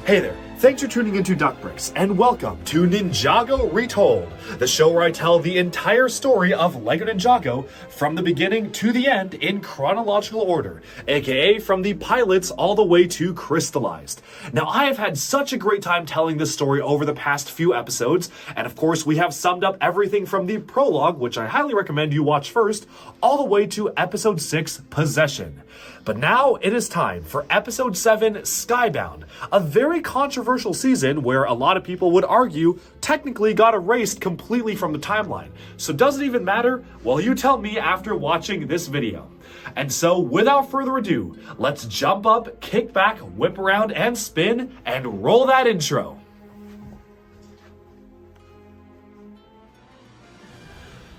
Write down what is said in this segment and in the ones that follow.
Hey there, thanks for tuning into DuckBricks, and welcome to Ninjago Retold, the show where I tell the entire story of LEGO Ninjago from the beginning to the end in chronological order, aka from the pilots all the way to crystallized. Now, I have had such a great time telling this story over the past few episodes, and of course we have summed up everything from the prologue, which I highly recommend you watch first, all the way to episode 6, Possession. But now it is time for episode 7, Skybound, a very controversial season where a lot of people would argue technically got erased completely from the timeline. So does it even matter? Well, you tell me after watching this video. And so without further ado, let's jump up, kick back, whip around, and spin, and roll that intro.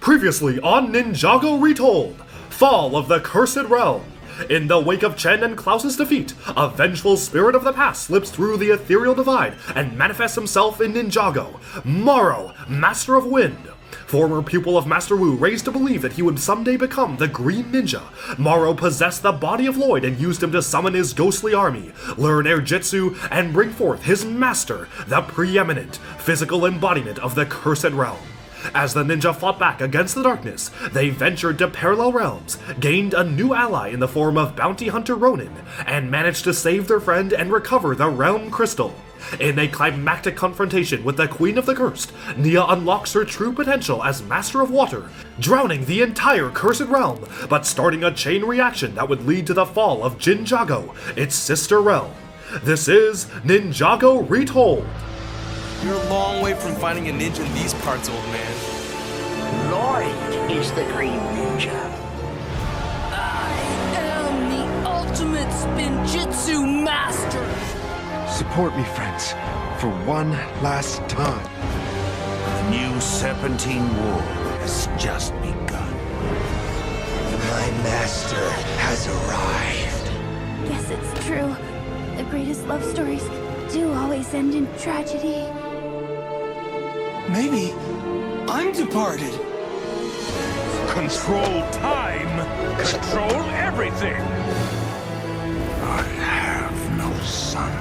Previously on Ninjago Retold, Fall of the Cursed Realm. In the wake of Chen and Klaus's defeat, a vengeful spirit of the past slips through the ethereal divide and manifests himself in Ninjago. Morrow, Master of Wind. Former pupil of Master Wu, raised to believe that he would someday become the Green Ninja, Morrow possessed the body of Lloyd and used him to summon his ghostly army, learn air jitsu, and bring forth his master, the preeminent physical embodiment of the Cursed Realm. As the ninja fought back against the darkness, they ventured to parallel realms, gained a new ally in the form of bounty hunter Ronin, and managed to save their friend and recover the Realm Crystal. In a climactic confrontation with the Queen of the Cursed, Nia unlocks her true potential as Master of Water, drowning the entire Cursed Realm, but starting a chain reaction that would lead to the fall of Jinjago, its sister realm. This is Ninjago Retold. You're a long way from finding a ninja in these parts, old man. Lloyd is the Green Ninja. I am the ultimate spinjitzu master! Support me, friends, for one last time. The new Serpentine War has just begun. My master has arrived. Guess it's true. The greatest love stories do always end in tragedy. Maybe I'm departed. Control time! Control everything! I have no son.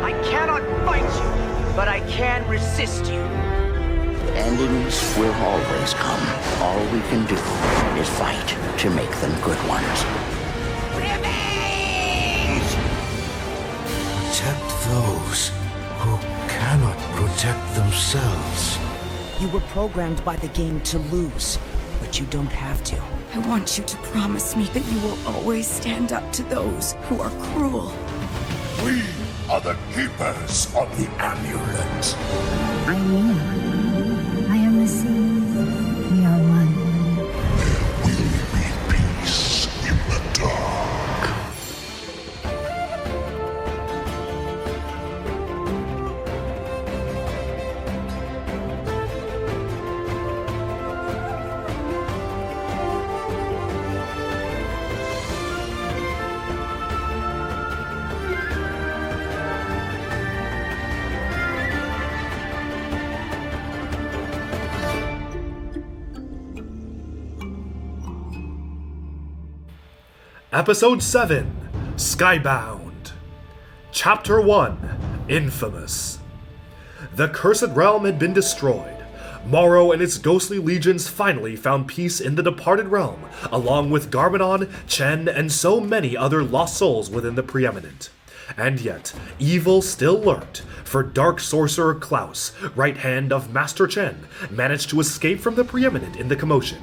I cannot fight you, but I can resist you. Endings will always come. All we can do is fight to make them good ones. Revenge! Protect those who cannot protect themselves. You were programmed by the game to lose, but you don't have to. I want you to promise me that you will always stand up to those who are cruel. We are the keepers of the amulet. I'm Nia. I am the sea. We are one. There will be peace in the dark. Episode 7, Skybound. Chapter 1, Infamous. The Cursed Realm had been destroyed. Morrow and its ghostly legions finally found peace in the departed realm, along with Garmadon, Chen, and so many other lost souls within the Preeminent. And yet, evil still lurked, for Dark Sorcerer Klaus, right hand of Master Chen, managed to escape from the Preeminent in the commotion.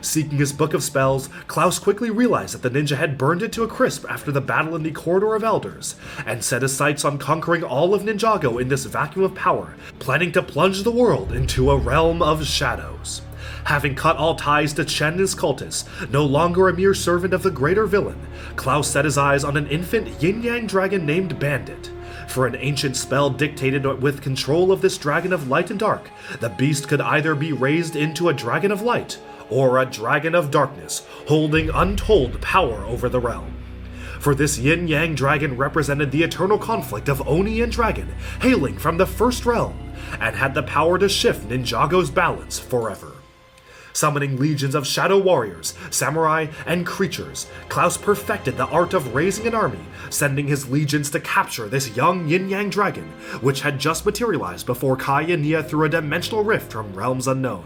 Seeking his book of spells, Klaus quickly realized that the ninja had burned it to a crisp after the battle in the Corridor of Elders, and set his sights on conquering all of Ninjago in this vacuum of power, planning to plunge the world into a realm of shadows. Having cut all ties to Chen and his cultists, no longer a mere servant of the greater villain, Klaus set his eyes on an infant yin-yang dragon named Bandit. For an ancient spell dictated with control of this dragon of light and dark, the beast could either be raised into a dragon of light, or a dragon of darkness, holding untold power over the realm. For this yin-yang dragon represented the eternal conflict of Oni and Dragon, hailing from the first realm, and had the power to shift Ninjago's balance forever. Summoning legions of shadow warriors, samurai, and creatures, Klaus perfected the art of raising an army, sending his legions to capture this young yin-yang dragon, which had just materialized before Kai and Nia through a dimensional rift from realms unknown.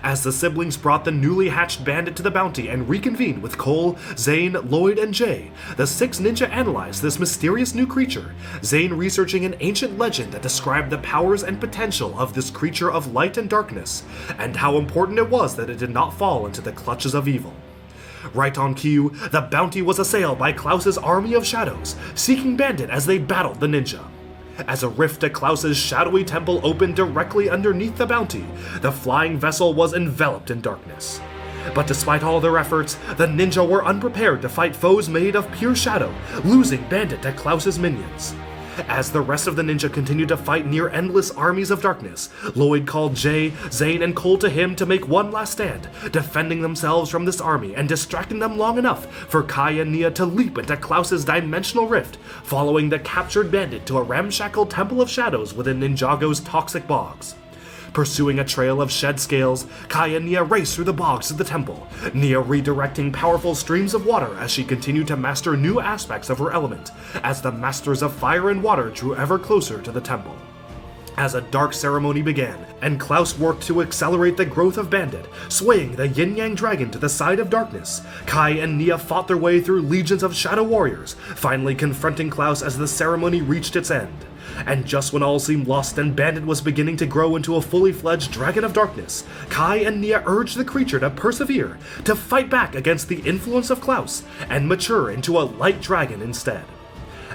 As the siblings brought the newly hatched bandit to the bounty and reconvened with Cole, Zane, Lloyd, and Jay, the six ninja analyzed this mysterious new creature, Zane researching an ancient legend that described the powers and potential of this creature of light and darkness, and how important it was that it did not fall into the clutches of evil. Right on cue, the bounty was assailed by Klaus's army of shadows, seeking Bandit as they battled the ninja. As a rift to Klaus's shadowy temple opened directly underneath the bounty, the flying vessel was enveloped in darkness. But despite all their efforts, the ninja were unprepared to fight foes made of pure shadow, losing Bandit to Klaus's minions. As the rest of the ninja continued to fight near endless armies of darkness, Lloyd called Jay, Zane, and Cole to him to make one last stand, defending themselves from this army and distracting them long enough for Kai and Nia to leap into Klaus's dimensional rift, following the captured bandit to a ramshackle temple of shadows within Ninjago's toxic bogs. Pursuing a trail of shed scales, Kai and Nia raced through the bogs to the temple, Nia redirecting powerful streams of water as she continued to master new aspects of her element, as the masters of fire and water drew ever closer to the temple. As a dark ceremony began, and Klaus worked to accelerate the growth of Bandit, swaying the yin-yang dragon to the side of darkness, Kai and Nia fought their way through legions of shadow warriors, finally confronting Klaus as the ceremony reached its end. And just when all seemed lost and Bandit was beginning to grow into a fully fledged dragon of darkness, Kai and Nia urged the creature to persevere, to fight back against the influence of Klaus, and mature into a light dragon instead.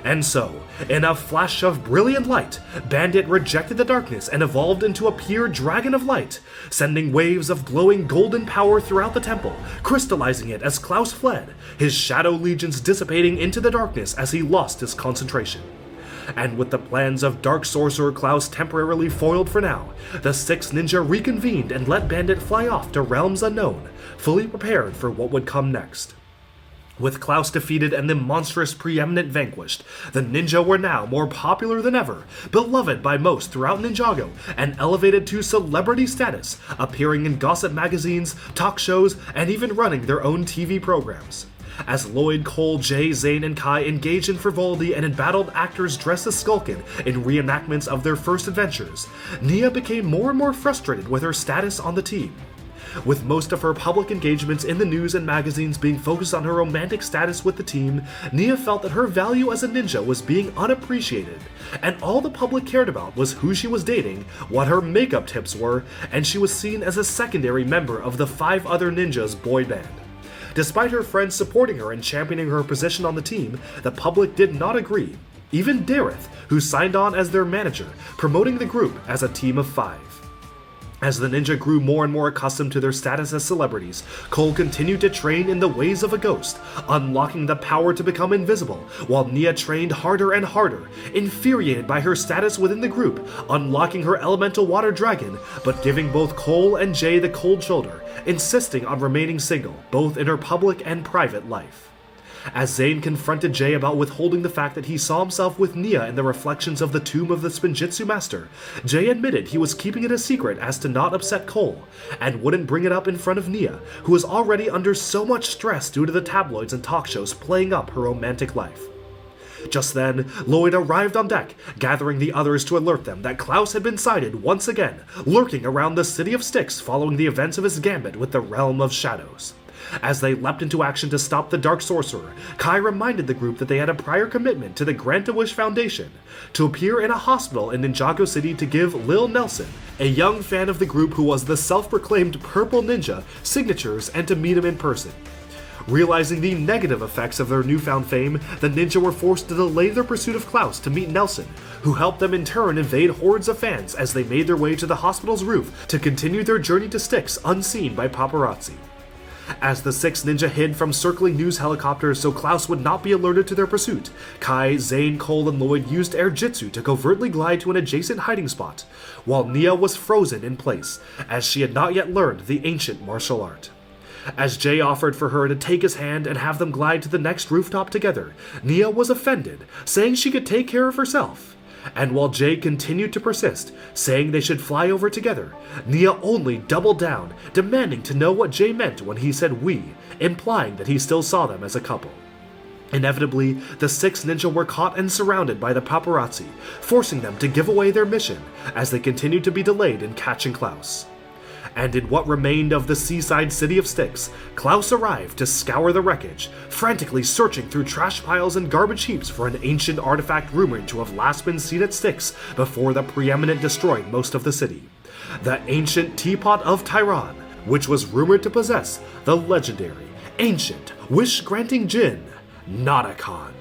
And so, in a flash of brilliant light, Bandit rejected the darkness and evolved into a pure dragon of light, sending waves of glowing golden power throughout the temple, crystallizing it as Klaus fled, his shadow legions dissipating into the darkness as he lost his concentration. And with the plans of Dark Sorcerer Klaus temporarily foiled for now, the six ninja reconvened and let Bandit fly off to realms unknown, fully prepared for what would come next. With Klaus defeated and the monstrous preeminent vanquished, the ninja were now more popular than ever, beloved by most throughout Ninjago, and elevated to celebrity status, appearing in gossip magazines, talk shows, and even running their own TV programs. As Lloyd, Cole, Jay, Zane, and Kai engaged in frivolity and embattled actors dressed as Skulkin in reenactments of their first adventures, Nia became more and more frustrated with her status on the team. With most of her public engagements in the news and magazines being focused on her romantic status with the team, Nia felt that her value as a ninja was being unappreciated, and all the public cared about was who she was dating, what her makeup tips were, and she was seen as a secondary member of the 5 other ninjas boy band. Despite her friends supporting her and championing her position on the team, the public did not agree. Even Dareth, who signed on as their manager, promoting the group as a team of 5. As the ninja grew more and more accustomed to their status as celebrities, Cole continued to train in the ways of a ghost, unlocking the power to become invisible, while Nia trained harder and harder, infuriated by her status within the group, unlocking her elemental water dragon, but giving both Cole and Jay the cold shoulder, insisting on remaining single, both in her public and private life. As Zane confronted Jay about withholding the fact that he saw himself with Nia in the reflections of the tomb of the Spinjitzu Master, Jay admitted he was keeping it a secret as to not upset Cole, and wouldn't bring it up in front of Nia, who was already under so much stress due to the tabloids and talk shows playing up her romantic life. Just then, Lloyd arrived on deck, gathering the others to alert them that Klaus had been sighted once again, lurking around the City of Styx following the events of his gambit with the Realm of Shadows. As they leapt into action to stop the Dark Sorcerer, Kai reminded the group that they had a prior commitment to the Grant-A-Wish Foundation to appear in a hospital in Ninjago City to give Lil Nelson, a young fan of the group who was the self-proclaimed Purple Ninja, signatures and to meet him in person. Realizing the negative effects of their newfound fame, the ninja were forced to delay their pursuit of Klaus to meet Nelson, who helped them in turn evade hordes of fans as they made their way to the hospital's roof to continue their journey to Styx unseen by paparazzi. As the 6 ninja hid from circling news helicopters so Klaus would not be alerted to their pursuit, Kai, Zane, Cole, and Lloyd used air jitsu to covertly glide to an adjacent hiding spot, while Nia was frozen in place, as she had not yet learned the ancient martial art. As Jay offered for her to take his hand and have them glide to the next rooftop together, Nia was offended, saying she could take care of herself. And while Jay continued to persist, saying they should fly over together, Nia only doubled down, demanding to know what Jay meant when he said we, implying that he still saw them as a couple. Inevitably, the 6 ninja were caught and surrounded by the paparazzi, forcing them to give away their mission as they continued to be delayed in catching Klaus. And in what remained of the seaside city of Styx, Klaus arrived to scour the wreckage, frantically searching through trash piles and garbage heaps for an ancient artifact rumored to have last been seen at Styx before the preeminent destroyed most of the city. The ancient teapot of Tyron, which was rumored to possess the legendary, ancient, wish-granting djinn, Natakan.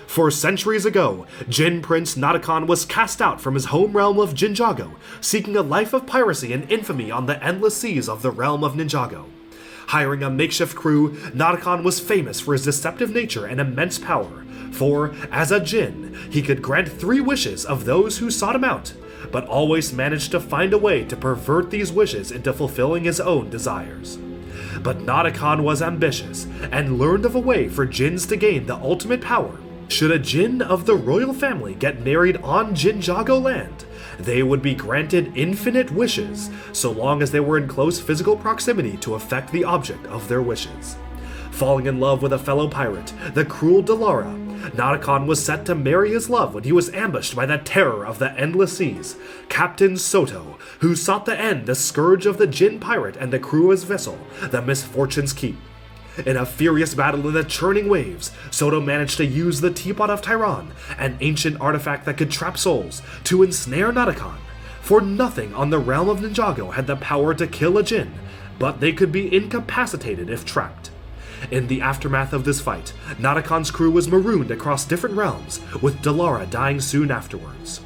For centuries ago, Djinn Prince Natakan was cast out from his home realm of Ninjago, seeking a life of piracy and infamy on the endless seas of the realm of Ninjago. Hiring a makeshift crew, Natakan was famous for his deceptive nature and immense power, for, as a djinn, he could grant 3 wishes of those who sought him out, but always managed to find a way to pervert these wishes into fulfilling his own desires. But Natakan was ambitious, and learned of a way for djinns to gain the ultimate power. Should a djinn of the royal family get married on Ninjago land, they would be granted infinite wishes, so long as they were in close physical proximity to affect the object of their wishes. Falling in love with a fellow pirate, the cruel Delara, Natakan was set to marry his love when he was ambushed by the terror of the endless seas, Captain Soto, who sought to end the scourge of the djinn pirate and the crew of his vessel, the Misfortune's Keep. In a furious battle in the churning waves, Soto managed to use the Teapot of Tyron, an ancient artifact that could trap souls, to ensnare Natakan. For nothing on the realm of Ninjago had the power to kill a djinn, but they could be incapacitated if trapped. In the aftermath of this fight, Natakan's crew was marooned across different realms, with Delara dying soon afterwards.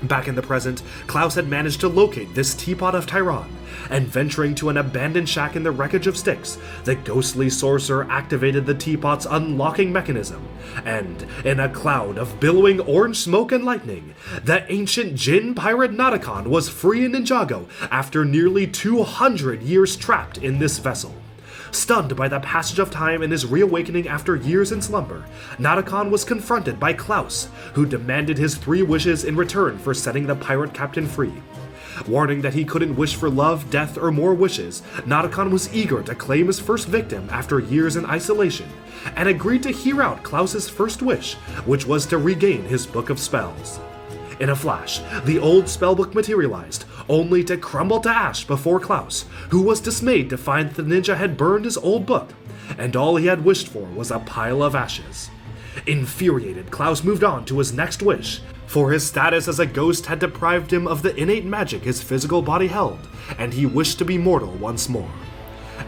Back in the present, Klaus had managed to locate this Teapot of Tyron, and venturing to an abandoned shack in the wreckage of Styx, the ghostly sorcerer activated the Teapot's unlocking mechanism, and, in a cloud of billowing orange smoke and lightning, the ancient djinn pirate Natakan was free in Ninjago after nearly 200 years trapped in this vessel. Stunned by the passage of time and his reawakening after years in slumber, Natakan was confronted by Klaus, who demanded his 3 wishes in return for setting the pirate captain free. Warning that he couldn't wish for love, death, or more wishes, Natakan was eager to claim his first victim after years in isolation, and agreed to hear out Klaus's first wish, which was to regain his book of spells. In a flash, the old spellbook materialized, only to crumble to ash before Klaus, who was dismayed to find that the ninja had burned his old book, and all he had wished for was a pile of ashes. Infuriated, Klaus moved on to his next wish, for his status as a ghost had deprived him of the innate magic his physical body held, and he wished to be mortal once more.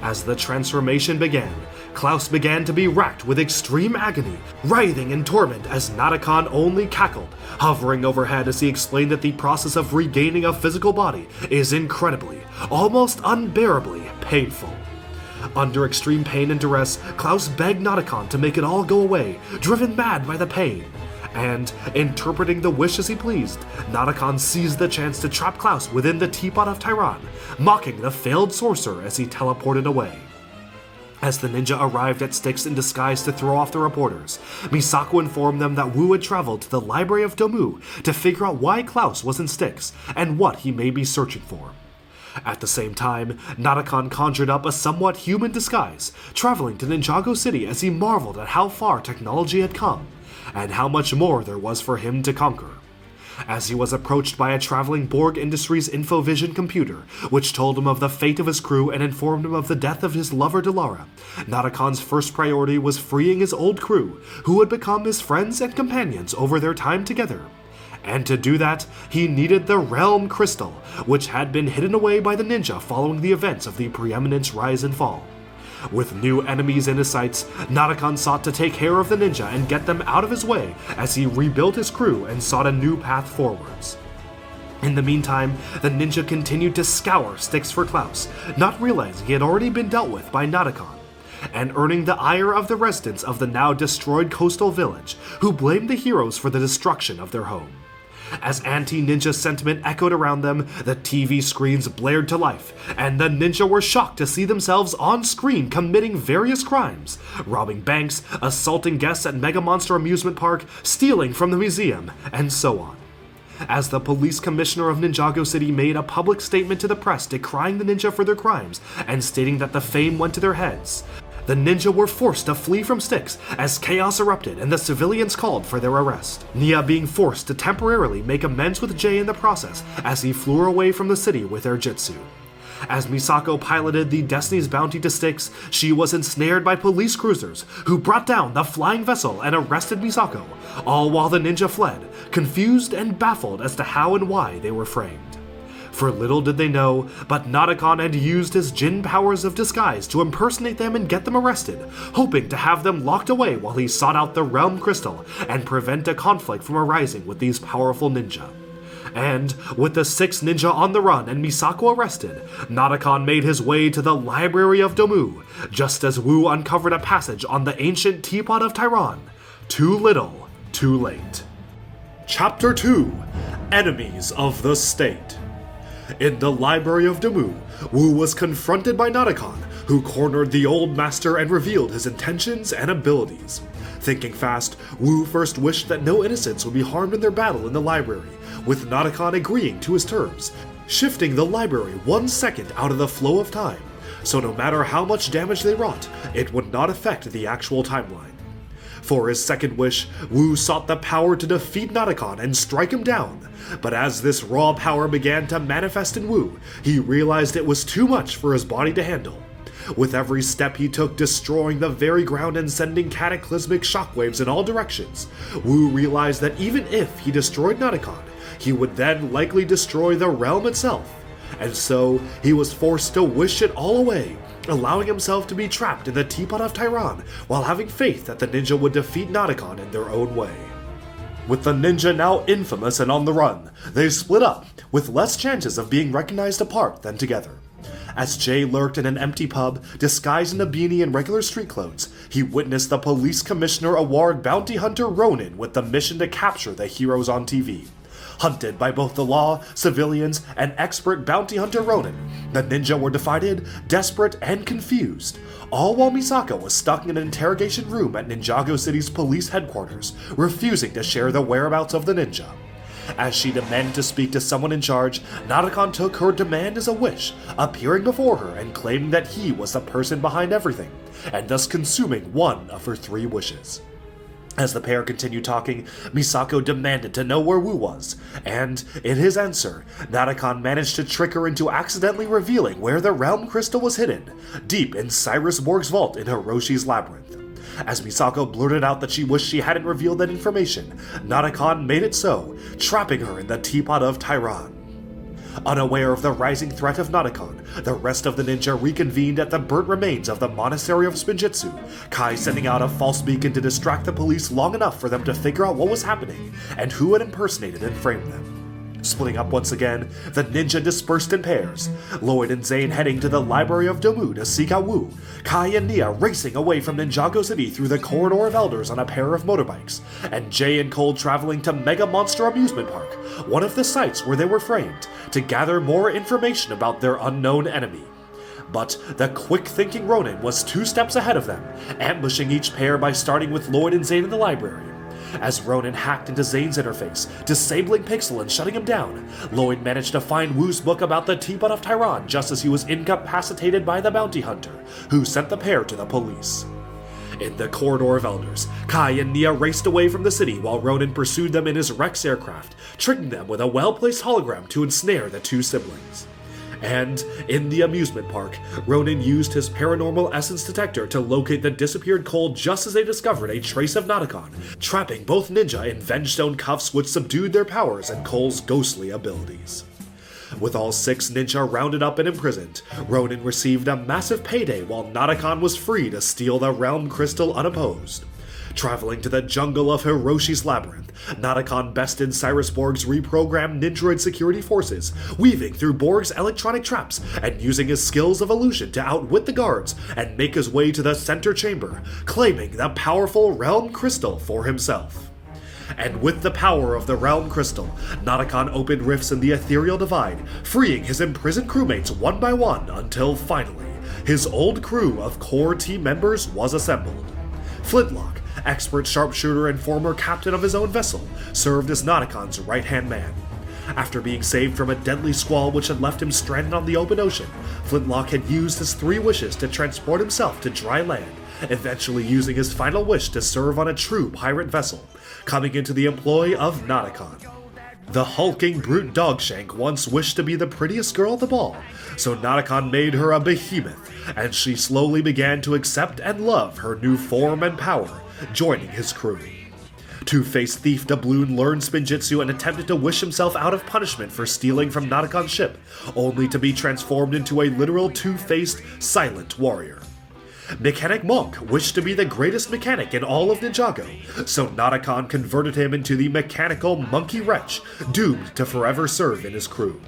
As the transformation began, Klaus began to be racked with extreme agony, writhing in torment as Natakan only cackled, hovering overhead as he explained that the process of regaining a physical body is incredibly, almost unbearably painful. Under extreme pain and duress, Klaus begged Natakan to make it all go away, driven mad by the pain. And, interpreting the wish as he pleased, Natakan seized the chance to trap Klaus within the Teapot of Tyron, mocking the failed sorcerer as he teleported away. As the ninja arrived at Styx in disguise to throw off the reporters, Misako informed them that Wu had traveled to the Library of Domu to figure out why Klaus was in Styx and what he may be searching for. At the same time, Natakan conjured up a somewhat human disguise, traveling to Ninjago City as he marveled at how far technology had come, and how much more there was for him to conquer. As he was approached by a traveling Borg Industries InfoVision computer, which told him of the fate of his crew and informed him of the death of his lover Delara, Natakan's first priority was freeing his old crew, who would become his friends and companions over their time together. And to do that, he needed the Realm Crystal, which had been hidden away by the ninja following the events of the Preeminence Rise and Fall. With new enemies in his sights, Natakan sought to take care of the ninja and get them out of his way as he rebuilt his crew and sought a new path forwards. In the meantime, the ninja continued to scour Styx for Klaus, not realizing he had already been dealt with by Natakan, and earning the ire of the residents of the now destroyed coastal village, who blamed the heroes for the destruction of their home. As anti-ninja sentiment echoed around them, the TV screens blared to life, and the ninja were shocked to see themselves on screen committing various crimes, robbing banks, assaulting guests at Mega Monster Amusement Park, stealing from the museum, and so on. as the police commissioner of Ninjago City made a public statement to the press decrying the ninja for their crimes and stating that the fame went to their heads. The ninja were forced to flee from Styx as chaos erupted and the civilians called for their arrest. Nia being forced to temporarily make amends with Jay in the process as he flew away from the city with her Jitsu. As Misako piloted the Destiny's Bounty to Styx, she was ensnared by police cruisers who brought down the flying vessel and arrested Misako, all while the ninja fled, confused and baffled as to how and why they were framed. For little did they know, but Nadakon had used his Jin powers of disguise to impersonate them and get them arrested, hoping to have them locked away while he sought out the Realm Crystal and prevent a conflict from arising with these powerful ninja. And, with the 6 ninja on the run and Misako arrested, Nadakon made his way to the Library of Domu, just as Wu uncovered a passage on the ancient Teapot of Tyron. Too little, too late. Chapter 2: Enemies of the State. In the Library of Domu, Wu was confronted by Nadakon, who cornered the old master and revealed his intentions and abilities. Thinking fast, Wu first wished that no innocents would be harmed in their battle in the library, with Nadakon agreeing to his terms, shifting the library 1 second out of the flow of time, so no matter how much damage they wrought, it would not affect the actual timeline. For his second wish, Wu sought the power to defeat Nadakon and strike him down, but as this raw power began to manifest in Wu, he realized it was too much for his body to handle. With every step he took destroying the very ground and sending cataclysmic shockwaves in all directions, Wu realized that even if he destroyed Nadakon, he would then likely destroy the realm itself, and so he was forced to wish it all away, allowing himself to be trapped in the Teapot of Tyron while having faith that the ninja would defeat Nadakon in their own way. With the ninja now infamous and on the run, they split up, with less chances of being recognized apart than together. As Jay lurked in an empty pub, disguised in a beanie and regular street clothes, he witnessed the police commissioner award bounty hunter Ronin with the mission to capture the heroes on TV. Hunted by both the law, civilians, and expert bounty hunter Ronin, the ninja were divided, desperate, and confused, all while Misako was stuck in an interrogation room at Ninjago City's police headquarters, refusing to share the whereabouts of the ninja. As she demanded to speak to someone in charge, Nadakon took her demand as a wish, appearing before her and claiming that he was the person behind everything, and thus consuming one of her 3 wishes. As the pair continued talking, Misako demanded to know where Wu was, and, in his answer, Nadakon managed to trick her into accidentally revealing where the Realm Crystal was hidden, deep in Cyrus Borg's vault in Hiroshi's Labyrinth. As Misako blurted out that she wished she hadn't revealed that information, Nadakon made it so, trapping her in the Teapot of Tyron. Unaware of the rising threat of Nadakon, the rest of the ninja reconvened at the burnt remains of the Monastery of Spinjitzu, Kai sending out a false beacon to distract the police long enough for them to figure out what was happening and who had impersonated and framed them. Splitting up once again, the ninja dispersed in pairs, Lloyd and Zane heading to the Library of Domu to seek out Wu, Kai and Nia racing away from Ninjago City through the Corridor of Elders on a pair of motorbikes, and Jay and Cole traveling to Mega Monster Amusement Park, one of the sites where they were framed, to gather more information about their unknown enemy. But the quick-thinking Ronin was 2 steps ahead of them, ambushing each pair by starting with Lloyd and Zane in the library. As Ronin hacked into Zane's interface, disabling Pixel and shutting him down, Lloyd managed to find Wu's book about the Teapot of Tyron just as he was incapacitated by the bounty hunter, who sent the pair to the police. In the Corridor of Elders, Kai and Nia raced away from the city while Ronin pursued them in his Rex aircraft, tricking them with a well-placed hologram to ensnare the 2 siblings. And, in the amusement park, Ronin used his paranormal essence detector to locate the disappeared Cole just as they discovered a trace of Nadakon, trapping both ninja in Vengestone cuffs which subdued their powers and Cole's ghostly abilities. With all 6 ninja rounded up and imprisoned, Ronin received a massive payday while Nadakon was free to steal the Realm Crystal unopposed. Traveling to the jungle of Hiroshi's Labyrinth, Nadakon bested Cyrus Borg's reprogrammed Nindroid security forces, weaving through Borg's electronic traps and using his skills of illusion to outwit the guards and make his way to the center chamber, claiming the powerful Realm Crystal for himself. And with the power of the Realm Crystal, Nadakon opened rifts in the Ethereal Divide, freeing his imprisoned crewmates one by one until finally, his old crew of core team members was assembled. Flintlock, expert sharpshooter and former captain of his own vessel, served as Notacon's right-hand man. After being saved from a deadly squall which had left him stranded on the open ocean, Flintlock had used his 3 wishes to transport himself to dry land, eventually using his final wish to serve on a true pirate vessel, coming into the employ of Notacon. The hulking brute Dogshank once wished to be the prettiest girl at the ball, so Notacon made her a behemoth, and she slowly began to accept and love her new form and power, joining his crew. Two-faced thief Doubloon learned Spinjitzu and attempted to wish himself out of punishment for stealing from Notacon's ship, only to be transformed into a literal two-faced, silent warrior. Mechanic Monk wished to be the greatest mechanic in all of Ninjago, so Notacon converted him into the mechanical monkey wretch, doomed to forever serve in his crew.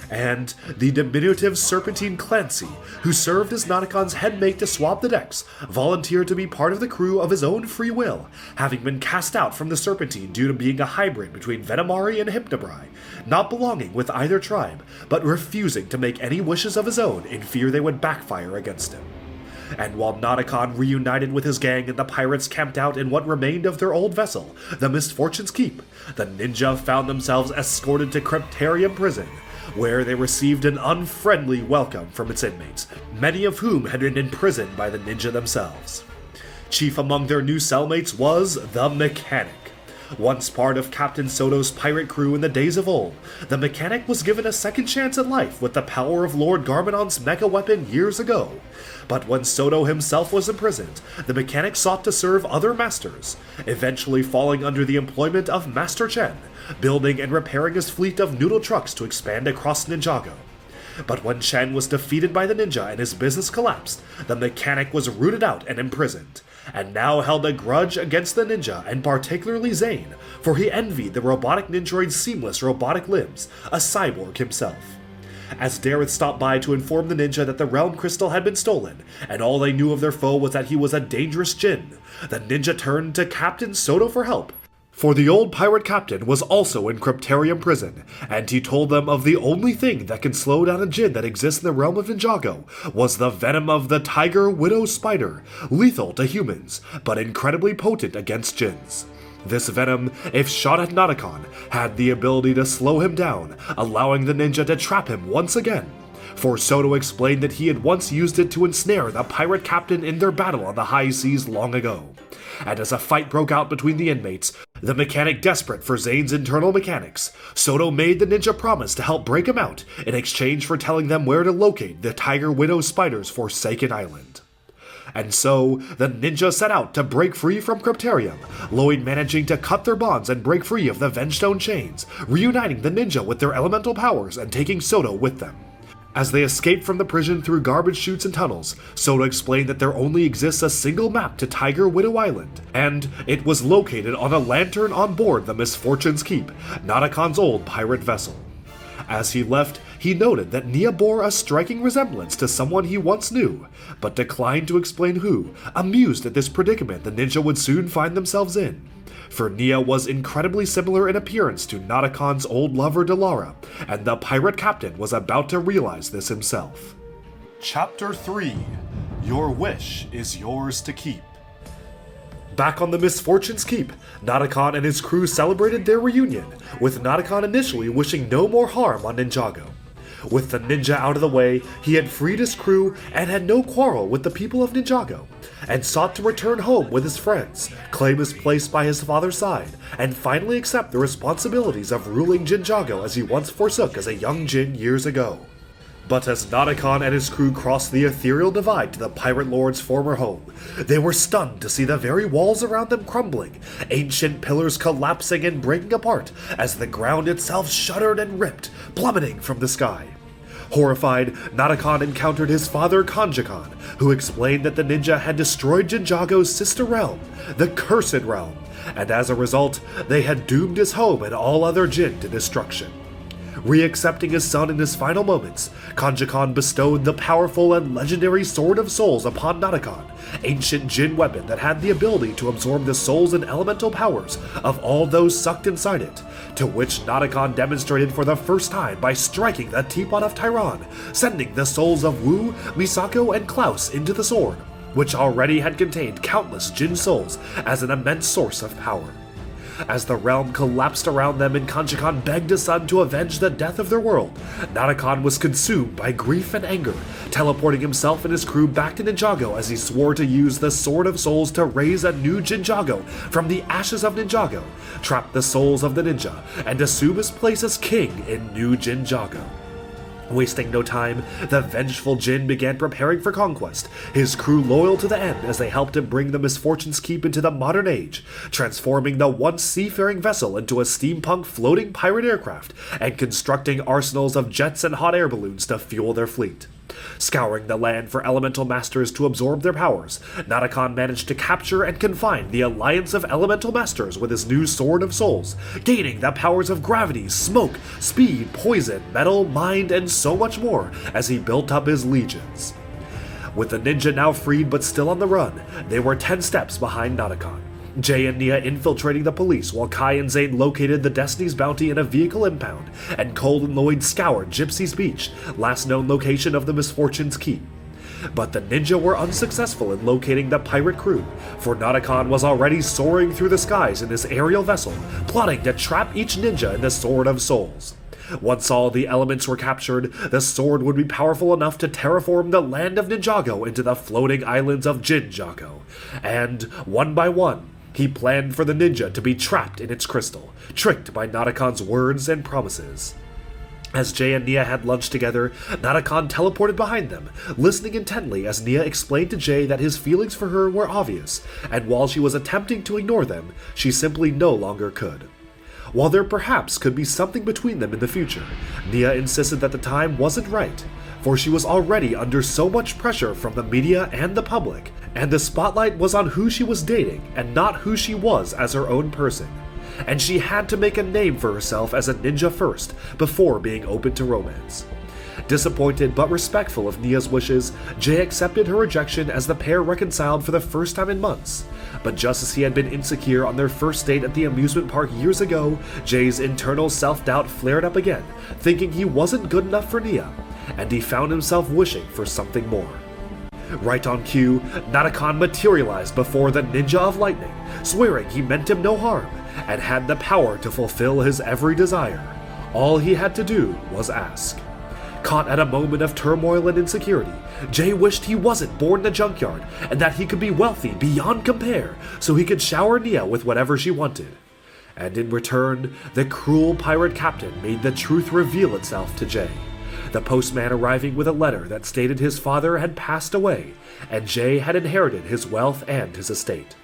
And the diminutive Serpentine Clancy, who served as Notacon's headmate to swab the decks, volunteered to be part of the crew of his own free will, having been cast out from the Serpentine due to being a hybrid between Venomari and Hypnobrai, not belonging with either tribe, but refusing to make any wishes of his own in fear they would backfire against him. And while Notacon reunited with his gang and the pirates camped out in what remained of their old vessel, the Misfortune's Keep, the ninja found themselves escorted to Cryptarium Prison, where they received an unfriendly welcome from its inmates, many of whom had been imprisoned by the ninja themselves. Chief among their new cellmates was the Mechanic. Once part of Captain Soto's pirate crew in the days of old, the Mechanic was given a second chance at life with the power of Lord Garmadon's mecha weapon years ago. But when Soto himself was imprisoned, the Mechanic sought to serve other masters, eventually falling under the employment of Master Chen, building and repairing his fleet of noodle trucks to expand across Ninjago. But when Chen was defeated by the ninja and his business collapsed, the Mechanic was rooted out and imprisoned, and now held a grudge against the ninja and particularly Zane, for he envied the robotic ninjroid's seamless robotic limbs, a cyborg himself. As Dareth stopped by to inform the ninja that the realm crystal had been stolen, and all they knew of their foe was that he was a dangerous djinn, the ninja turned to Captain Soto for help. For the old pirate captain was also in Cryptarium Prison, and he told them of the only thing that can slow down a djinn that exists in the realm of Ninjago was the venom of the tiger widow spider, lethal to humans, but incredibly potent against djinns. This venom, if shot at Notacon, had the ability to slow him down, allowing the ninja to trap him once again. For Soto explained that he had once used it to ensnare the pirate captain in their battle on the high seas long ago. And as a fight broke out between the inmates, the Mechanic desperate for Zane's internal mechanics, Soto made the ninja promise to help break him out in exchange for telling them where to locate the Tiger Widow Spider's forsaken island. And so, the ninja set out to break free from Cryptarium, Lloyd managing to cut their bonds and break free of the Vengestone chains, reuniting the ninja with their elemental powers and taking Soto with them. As they escaped from the prison through garbage chutes and tunnels, Soto explained that there only exists a single map to Tiger Widow Island, and it was located on a lantern on board the Misfortune's Keep, Notacon's old pirate vessel. As he left, he noted that Nia bore a striking resemblance to someone he once knew, but declined to explain who, amused at this predicament the ninja would soon find themselves in. For Nia was incredibly similar in appearance to Notacon's old lover Delara, and the pirate captain was about to realize this himself. Chapter 3: Your Wish is Yours to Keep. Back on the Misfortune's Keep, Notacon and his crew celebrated their reunion, with Notacon initially wishing no more harm on Ninjago. With the ninja out of the way, he had freed his crew and had no quarrel with the people of Ninjago, and sought to return home with his friends, claim his place by his father's side, and finally accept the responsibilities of ruling Ninjago as he once forsook as a young djinn years ago. But as Notacon and his crew crossed the ethereal divide to the Pirate Lord's former home, they were stunned to see the very walls around them crumbling, ancient pillars collapsing and breaking apart as the ground itself shuddered and ripped, plummeting from the sky. Horrified, Notacon encountered his father Kanjikan, who explained that the ninja had destroyed Ninjago's sister realm, the Cursed Realm, and as a result, they had doomed his home and all other djinn to destruction. Re-accepting his son in his final moments, Kanjikan bestowed the powerful and legendary Sword of Souls upon Notacon, ancient djinn weapon that had the ability to absorb the souls and elemental powers of all those sucked inside it, to which Notacon demonstrated for the first time by striking the Teapot of Tyron, sending the souls of Wu, Misako, and Klaus into the sword. which already had contained countless Jin souls as an immense source of power. As the realm collapsed around them and Kanjikan begged his son to avenge the death of their world, Narakan was consumed by grief and anger, teleporting himself and his crew back to Ninjago as he swore to use the Sword of Souls to raise a new Jinjago from the ashes of Ninjago, trap the souls of the ninja, and assume his place as king in New Jinjago. Wasting no time, the vengeful Jin began preparing for conquest, his crew loyal to the end as they helped him bring the Misfortune's keep into the modern age, transforming the once seafaring vessel into a steampunk floating pirate aircraft, and constructing arsenals of jets and hot air balloons to fuel their fleet. Scouring the land for elemental masters to absorb their powers, Narakan managed to capture and confine the alliance of elemental masters with his new Sword of Souls, gaining the powers of gravity, smoke, speed, poison, metal, mind, and so much more as he built up his legions. With the ninja now freed but still on the run, they were 10 steps behind Narakan. Jay and Nia infiltrating the police while Kai and Zane located the Destiny's bounty in a vehicle impound, and Cole and Lloyd scoured Gypsy's Beach, last known location of the Misfortune's keep. But the ninja were unsuccessful in locating the pirate crew, for Narakan was already soaring through the skies in his aerial vessel, plotting to trap each ninja in the Sword of Souls. Once all the elements were captured, the sword would be powerful enough to terraform the land of Ninjago into the floating islands of Jinjago, and, one by one, he planned for the ninja to be trapped in its crystal, tricked by Narakan's words and promises. As Jay and Nia had lunch together, Narakan teleported behind them, listening intently as Nia explained to Jay that his feelings for her were obvious, and while she was attempting to ignore them, she simply no longer could. While there perhaps could be something between them in the future, Nia insisted that the time wasn't right, for she was already under so much pressure from the media and the public, and the spotlight was on who she was dating and not who she was as her own person. And she had to make a name for herself as a ninja first, before being open to romance. Disappointed but respectful of Nia's wishes, Jay accepted her rejection as the pair reconciled for the first time in months. But just as he had been insecure on their first date at the amusement park years ago, Jay's internal self-doubt flared up again, thinking he wasn't good enough for Nia, and he found himself wishing for something more. Right on cue, Narakan materialized before the Ninja of Lightning, swearing he meant him no harm, and had the power to fulfill his every desire. All he had to do was ask. Caught at a moment of turmoil and insecurity, Jay wished he wasn't born in a junkyard, and that he could be wealthy beyond compare, so he could shower Nia with whatever she wanted. And in return, the cruel pirate captain made the truth reveal itself to Jay. The postman arriving with a letter that stated his father had passed away, and Jay had inherited his wealth and his estate.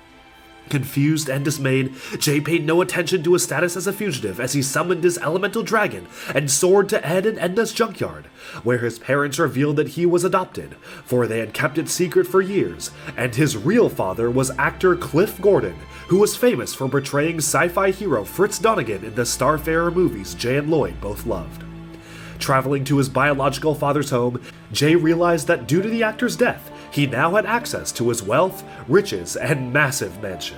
Confused and dismayed, Jay paid no attention to his status as a fugitive as he summoned his elemental dragon and soared to Ed and Edna's junkyard, where his parents revealed that he was adopted, for they had kept it secret for years, and his real father was actor Cliff Gordon, who was famous for portraying sci-fi hero Fritz Donegan in the Starfarer movies Jay and Lloyd both loved. Traveling to his biological father's home, Jay realized that due to the actor's death, he now had access to his wealth, riches, and massive mansion.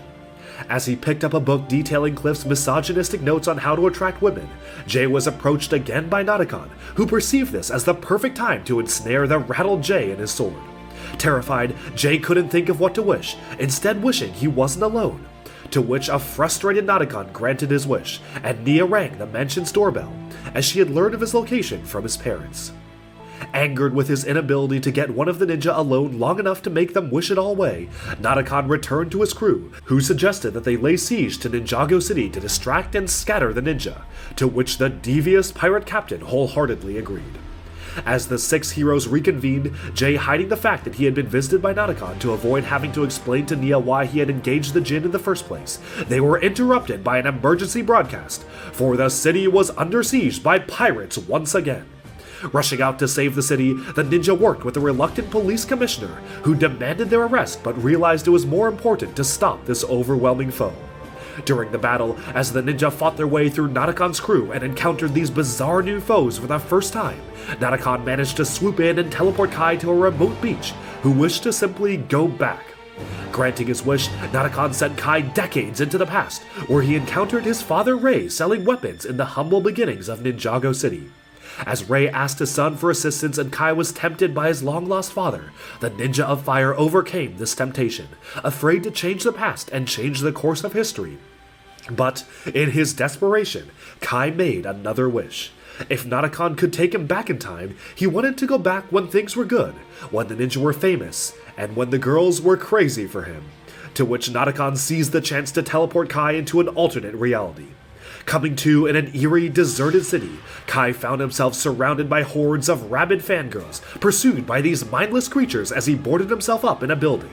As he picked up a book detailing Cliff's misogynistic notes on how to attract women, Jay was approached again by Narakan, who perceived this as the perfect time to ensnare the rattled Jay in his sword. Terrified, Jay couldn't think of what to wish, instead wishing he wasn't alone. To which a frustrated Narakan granted his wish, and Nia rang the mansion's doorbell, as she had learned of his location from his parents. Angered with his inability to get one of the ninja alone long enough to make them wish it all away, Narakan returned to his crew, who suggested that they lay siege to Ninjago City to distract and scatter the ninja, to which the devious pirate captain wholeheartedly agreed. As the 6 heroes reconvened, Jay hiding the fact that he had been visited by Narakan to avoid having to explain to Nia why he had engaged the Jinn in the first place, they were interrupted by an emergency broadcast, for the city was under siege by pirates once again. Rushing out to save the city, the ninja worked with the reluctant police commissioner, who demanded their arrest but realized it was more important to stop this overwhelming foe. During the battle, as the ninja fought their way through Narakan's crew and encountered these bizarre new foes for the first time, Narakan managed to swoop in and teleport Kai to a remote beach, who wished to simply go back. Granting his wish, Narakan sent Kai decades into the past, where he encountered his father Ray selling weapons in the humble beginnings of Ninjago City. As Ray asked his son for assistance and Kai was tempted by his long-lost father, the Ninja of Fire overcame this temptation, afraid to change the past and change the course of history. But, in his desperation, Kai made another wish. If Naracon could take him back in time, he wanted to go back when things were good, when the ninja were famous, and when the girls were crazy for him. To which Naracon seized the chance to teleport Kai into an alternate reality. Coming to in an eerie, deserted city, Kai found himself surrounded by hordes of rabid fangirls, pursued by these mindless creatures as he boarded himself up in a building.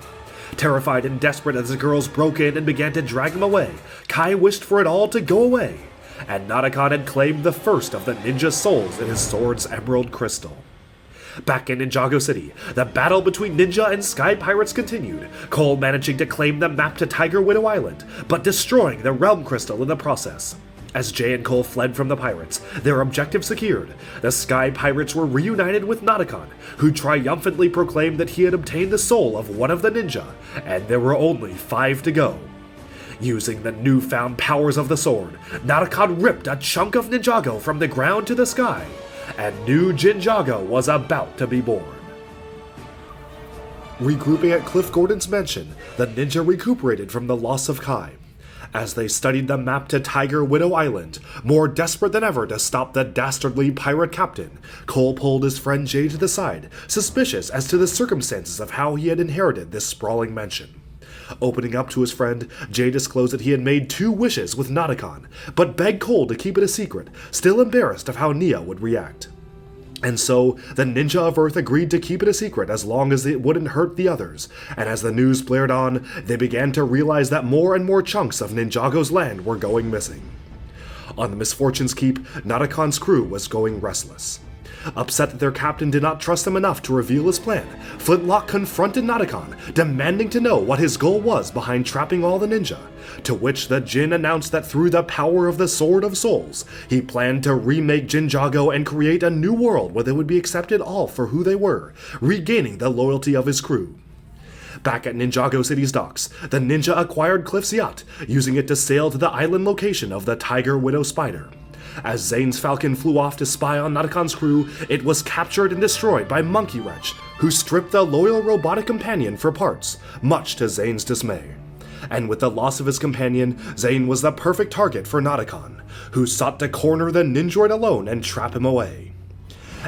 Terrified and desperate as the girls broke in and began to drag him away, Kai wished for it all to go away. And Naracon had claimed the first of the ninja souls in his sword's emerald crystal. Back in Ninjago City, the battle between ninja and sky pirates continued, Cole managing to claim the map to Tiger Widow Island, but destroying the realm crystal in the process. As Jay and Cole fled from the pirates, their objective secured, the sky pirates were reunited with Naracon, who triumphantly proclaimed that he had obtained the soul of one of the ninja, and there were only 5 to go. Using the newfound powers of the sword, Naracon ripped a chunk of Ninjago from the ground to the sky, and new Jinjago was about to be born. Regrouping at Cliff Gordon's mansion, the ninja recuperated from the loss of Kai. As they studied the map to Tiger Widow Island, more desperate than ever to stop the dastardly pirate captain, Cole pulled his friend Jay to the side, suspicious as to the circumstances of how he had inherited this sprawling mansion. Opening up to his friend, Jay disclosed that he had made 2 wishes with Naracon, but begged Cole to keep it a secret, still embarrassed of how Nia would react. And so, the Ninja of Earth agreed to keep it a secret as long as it wouldn't hurt the others, and as the news blared on, they began to realize that more and more chunks of Ninjago's land were going missing. On the Misfortune's keep, Naracon's crew was going restless. Upset that their captain did not trust them enough to reveal his plan, Flintlock confronted Naracon, demanding to know what his goal was behind trapping all the ninja, to which the Jin announced that through the power of the Sword of Souls, he planned to remake Jinjago and create a new world where they would be accepted all for who they were, regaining the loyalty of his crew. Back at Ninjago City's docks, the ninja acquired Cliff's yacht, using it to sail to the island location of the Tiger Widow Spider. As Zane's falcon flew off to spy on Naracon's crew, it was captured and destroyed by Monkey Wrench, who stripped the loyal robotic companion for parts, much to Zane's dismay. And with the loss of his companion, Zane was the perfect target for Naracon, who sought to corner the ninjoid alone and trap him away.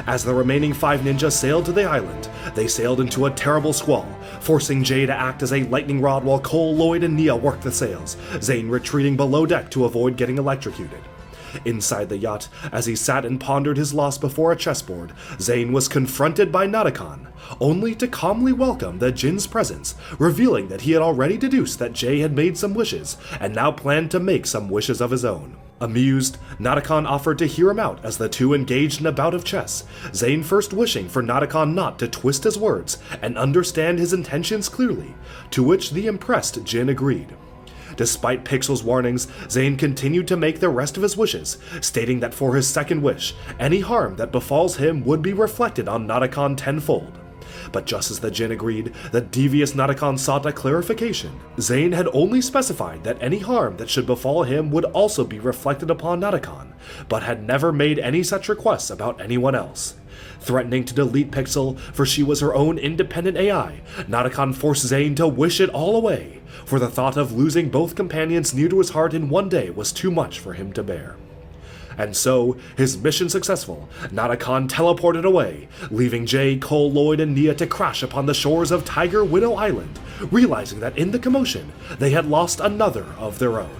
As the remaining 5 ninjas sailed to the island, they sailed into a terrible squall, forcing Jay to act as a lightning rod while Cole, Lloyd, and Nia worked the sails, Zane retreating below deck to avoid getting electrocuted. Inside the yacht, as he sat and pondered his loss before a chessboard, Zane was confronted by Naracon, only to calmly welcome the Jin's presence, revealing that he had already deduced that Jay had made some wishes, and now planned to make some wishes of his own. Amused, Naracon offered to hear him out as the two engaged in a bout of chess, Zane first wishing for Naracon not to twist his words and understand his intentions clearly, to which the impressed Jin agreed. Despite Pixel's warnings, Zane continued to make the rest of his wishes, stating that for his second wish, any harm that befalls him would be reflected on Naracon tenfold. But just as the Jin agreed, the devious Naracon sought a clarification. Zane had only specified that any harm that should befall him would also be reflected upon Naracon, but had never made any such requests about anyone else. Threatening to delete Pixel, for she was her own independent AI, Naracon forced Zane to wish it all away, for the thought of losing both companions near to his heart in one day was too much for him to bear. And so, his mission successful, Naracon teleported away, leaving Jay, Cole, Lloyd, and Nia to crash upon the shores of Tiger Widow Island, realizing that in the commotion, they had lost another of their own.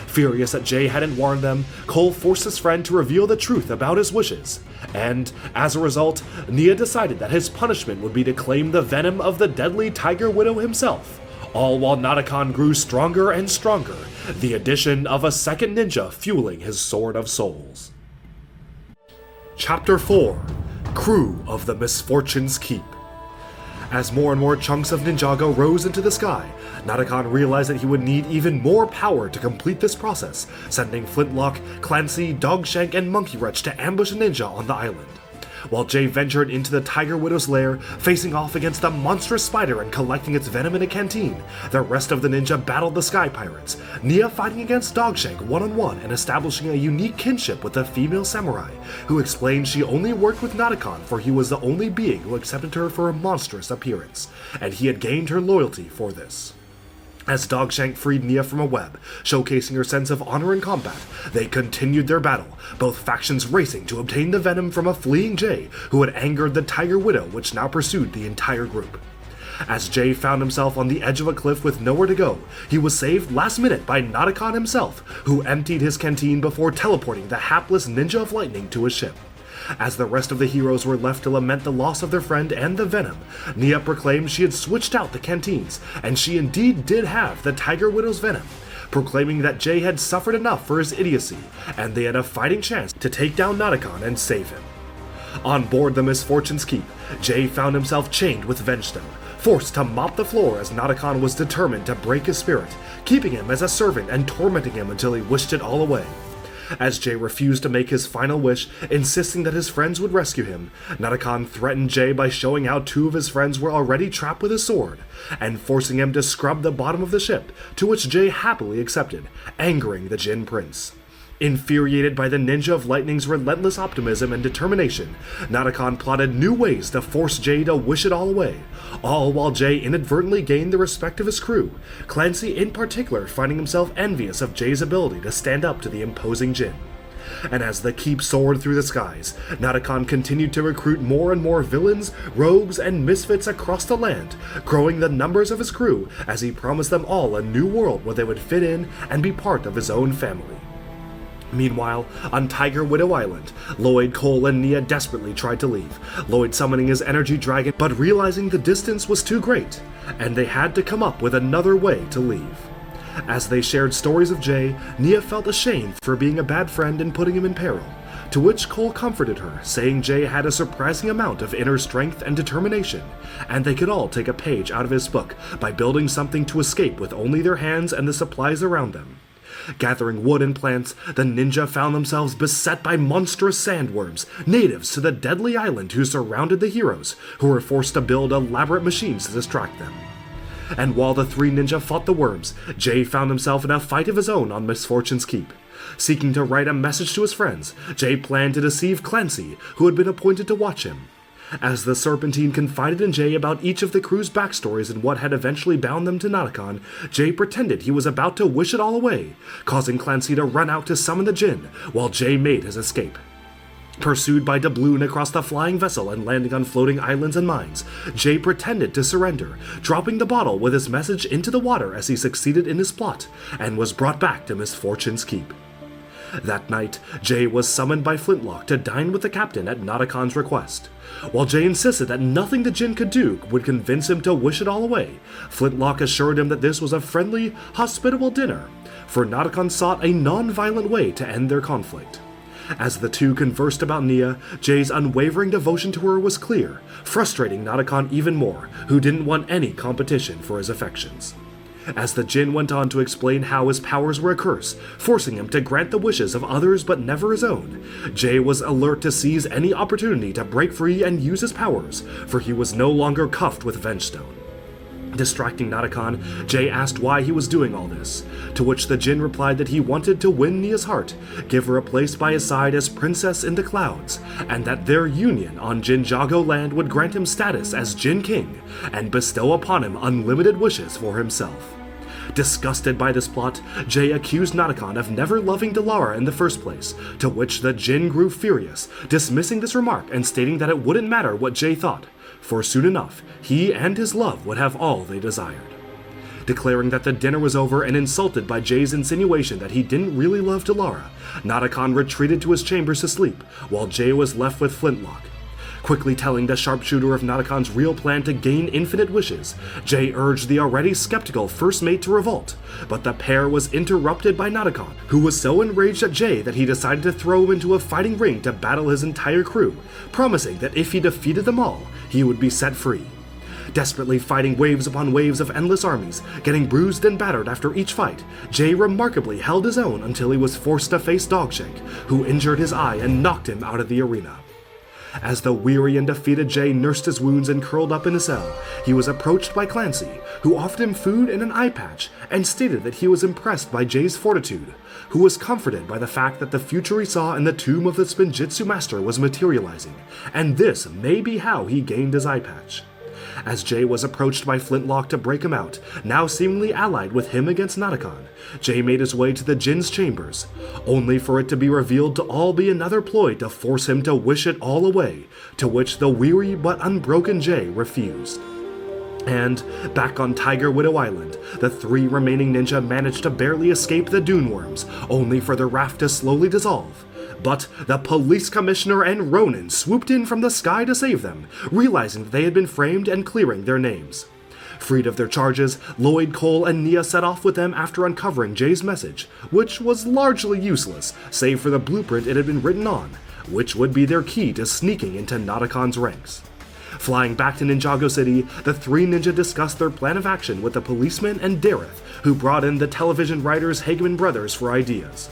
Furious that Jay hadn't warned them, Cole forced his friend to reveal the truth about his wishes, and, as a result, Nia decided that his punishment would be to claim the venom of the deadly Tiger Widow himself, all while Naracon grew stronger and stronger, the addition of a second ninja fueling his Sword of Souls. Chapter 4: Crew of the Misfortune's Keep. As more and more chunks of Ninjago rose into the sky, Naracon realized that he would need even more power to complete this process, sending Flintlock, Clancy, Dogshank, and Monkey Wrench to ambush a ninja on the island. while Jay ventured into the Tiger Widow's lair, facing off against the monstrous spider and collecting its venom in a canteen. The rest of the ninja battled the Sky Pirates, Nia fighting against Dogshank one-on-one and establishing a unique kinship with a female samurai, who explained she only worked with Nadakon for he was the only being who accepted her for her monstrous appearance, and he had gained her loyalty for this. As Dogshank freed Nia from a web, showcasing her sense of honor in combat, they continued their battle, both factions racing to obtain the venom from a fleeing Jay who had angered the Tiger Widow, which now pursued the entire group. As Jay found himself on the edge of a cliff with nowhere to go, he was saved last minute by Nadakon himself, who emptied his canteen before teleporting the hapless Ninja of Lightning to his ship. As the rest of the heroes were left to lament the loss of their friend and the venom, Nia proclaimed she had switched out the canteens, and she indeed did have the Tiger Widow's venom, proclaiming that Jay had suffered enough for his idiocy, and they had a fighting chance to take down Nadakon and save him. On board the Misfortune's keep, Jay found himself chained with Vengestone, forced to mop the floor as Nadakon was determined to break his spirit, keeping him as a servant and tormenting him until he wished it all away. As Jay refused to make his final wish, insisting that his friends would rescue him, Nadakon threatened Jay by showing how two of his friends were already trapped with his sword, and forcing him to scrub the bottom of the ship, to which Jay happily accepted, angering the Jin Prince. Infuriated by the Ninja of Lightning's relentless optimism and determination, Nadakon plotted new ways to force Jay to wish it all away, all while Jay inadvertently gained the respect of his crew, Clancy in particular finding himself envious of Jay's ability to stand up to the imposing Jin. And as the keep soared through the skies, Nadakon continued to recruit more and more villains, rogues, and misfits across the land, growing the numbers of his crew as he promised them all a new world where they would fit in and be part of his own family. Meanwhile, on Tiger Widow Island, Lloyd, Cole, and Nia desperately tried to leave, Lloyd summoning his energy dragon but realizing the distance was too great, and they had to come up with another way to leave. As they shared stories of Jay, Nia felt ashamed for being a bad friend and putting him in peril, to which Cole comforted her, saying Jay had a surprising amount of inner strength and determination, and they could all take a page out of his book by building something to escape with only their hands and the supplies around them. Gathering wood and plants, the ninja found themselves beset by monstrous sandworms, natives to the deadly island who surrounded the heroes, who were forced to build elaborate machines to distract them. And while the three ninja fought the worms, Jay found himself in a fight of his own on Misfortune's keep. Seeking to write a message to his friends, Jay planned to deceive Clancy, who had been appointed to watch him. As the Serpentine confided in Jay about each of the crew's backstories and what had eventually bound them to Nadakon, Jay pretended he was about to wish it all away, causing Clancy to run out to summon the Jin, while Jay made his escape. Pursued by doubloon across the flying vessel and landing on floating islands and mines, Jay pretended to surrender, dropping the bottle with his message into the water as he succeeded in his plot, and was brought back to Misfortune's keep. That night, Jay was summoned by Flintlock to dine with the captain at Nadakon's request. While Jay insisted that nothing the Jin could do would convince him to wish it all away, Flintlock assured him that this was a friendly, hospitable dinner, for Nadakon sought a non-violent way to end their conflict. As the two conversed about Nia, Jay's unwavering devotion to her was clear, frustrating Nadakon even more, who didn't want any competition for his affections. As the Jin went on to explain how his powers were a curse, forcing him to grant the wishes of others but never his own, Jay was alert to seize any opportunity to break free and use his powers, for he was no longer cuffed with Vengestone. Distracting Nadakon, Jay asked why he was doing all this, to which the Jin replied that he wanted to win Nia's heart, give her a place by his side as princess in the clouds, and that their union on Ninjago land would grant him status as Jin King, and bestow upon him unlimited wishes for himself. Disgusted by this plot, Jay accused Nadakon of never loving Delara in the first place, to which the Jin grew furious, dismissing this remark and stating that it wouldn't matter what Jay thought, for soon enough, he and his love would have all they desired. Declaring that the dinner was over and insulted by Jay's insinuation that he didn't really love Delara, Nadakon retreated to his chambers to sleep, while Jay was left with Flintlock. Quickly telling the sharpshooter of Nadakon's real plan to gain infinite wishes, Jay urged the already skeptical first mate to revolt, but the pair was interrupted by Nadakon, who was so enraged at Jay that he decided to throw him into a fighting ring to battle his entire crew, promising that if he defeated them all, he would be set free. Desperately fighting waves upon waves of endless armies, getting bruised and battered after each fight, Jay remarkably held his own until he was forced to face Dogshank, who injured his eye and knocked him out of the arena. As the weary and defeated Jay nursed his wounds and curled up in a cell, he was approached by Clancy, who offered him food and an eye patch and stated that he was impressed by Jay's fortitude, who was comforted by the fact that the future he saw in the tomb of the Spinjitzu master was materializing, and this may be how he gained his eye patch. As Jay was approached by Flintlock to break him out, now seemingly allied with him against Notakon, Jay made his way to the Jin's chambers, only for it to be revealed to all be another ploy to force him to wish it all away, to which the weary but unbroken Jay refused. And, back on Tiger Widow Island, the 3 remaining ninja managed to barely escape the dune worms, only for the raft to slowly dissolve. But the police commissioner and Ronin swooped in from the sky to save them, realizing that they had been framed and clearing their names. Freed of their charges, Lloyd, Cole, and Nia set off with them after uncovering Jay's message, which was largely useless, save for the blueprint it had been written on, which would be their key to sneaking into Notakon's ranks. Flying back to Ninjago City, the 3 ninja discussed their plan of action with the policeman and Dareth, who brought in the television writers Hageman Brothers for ideas.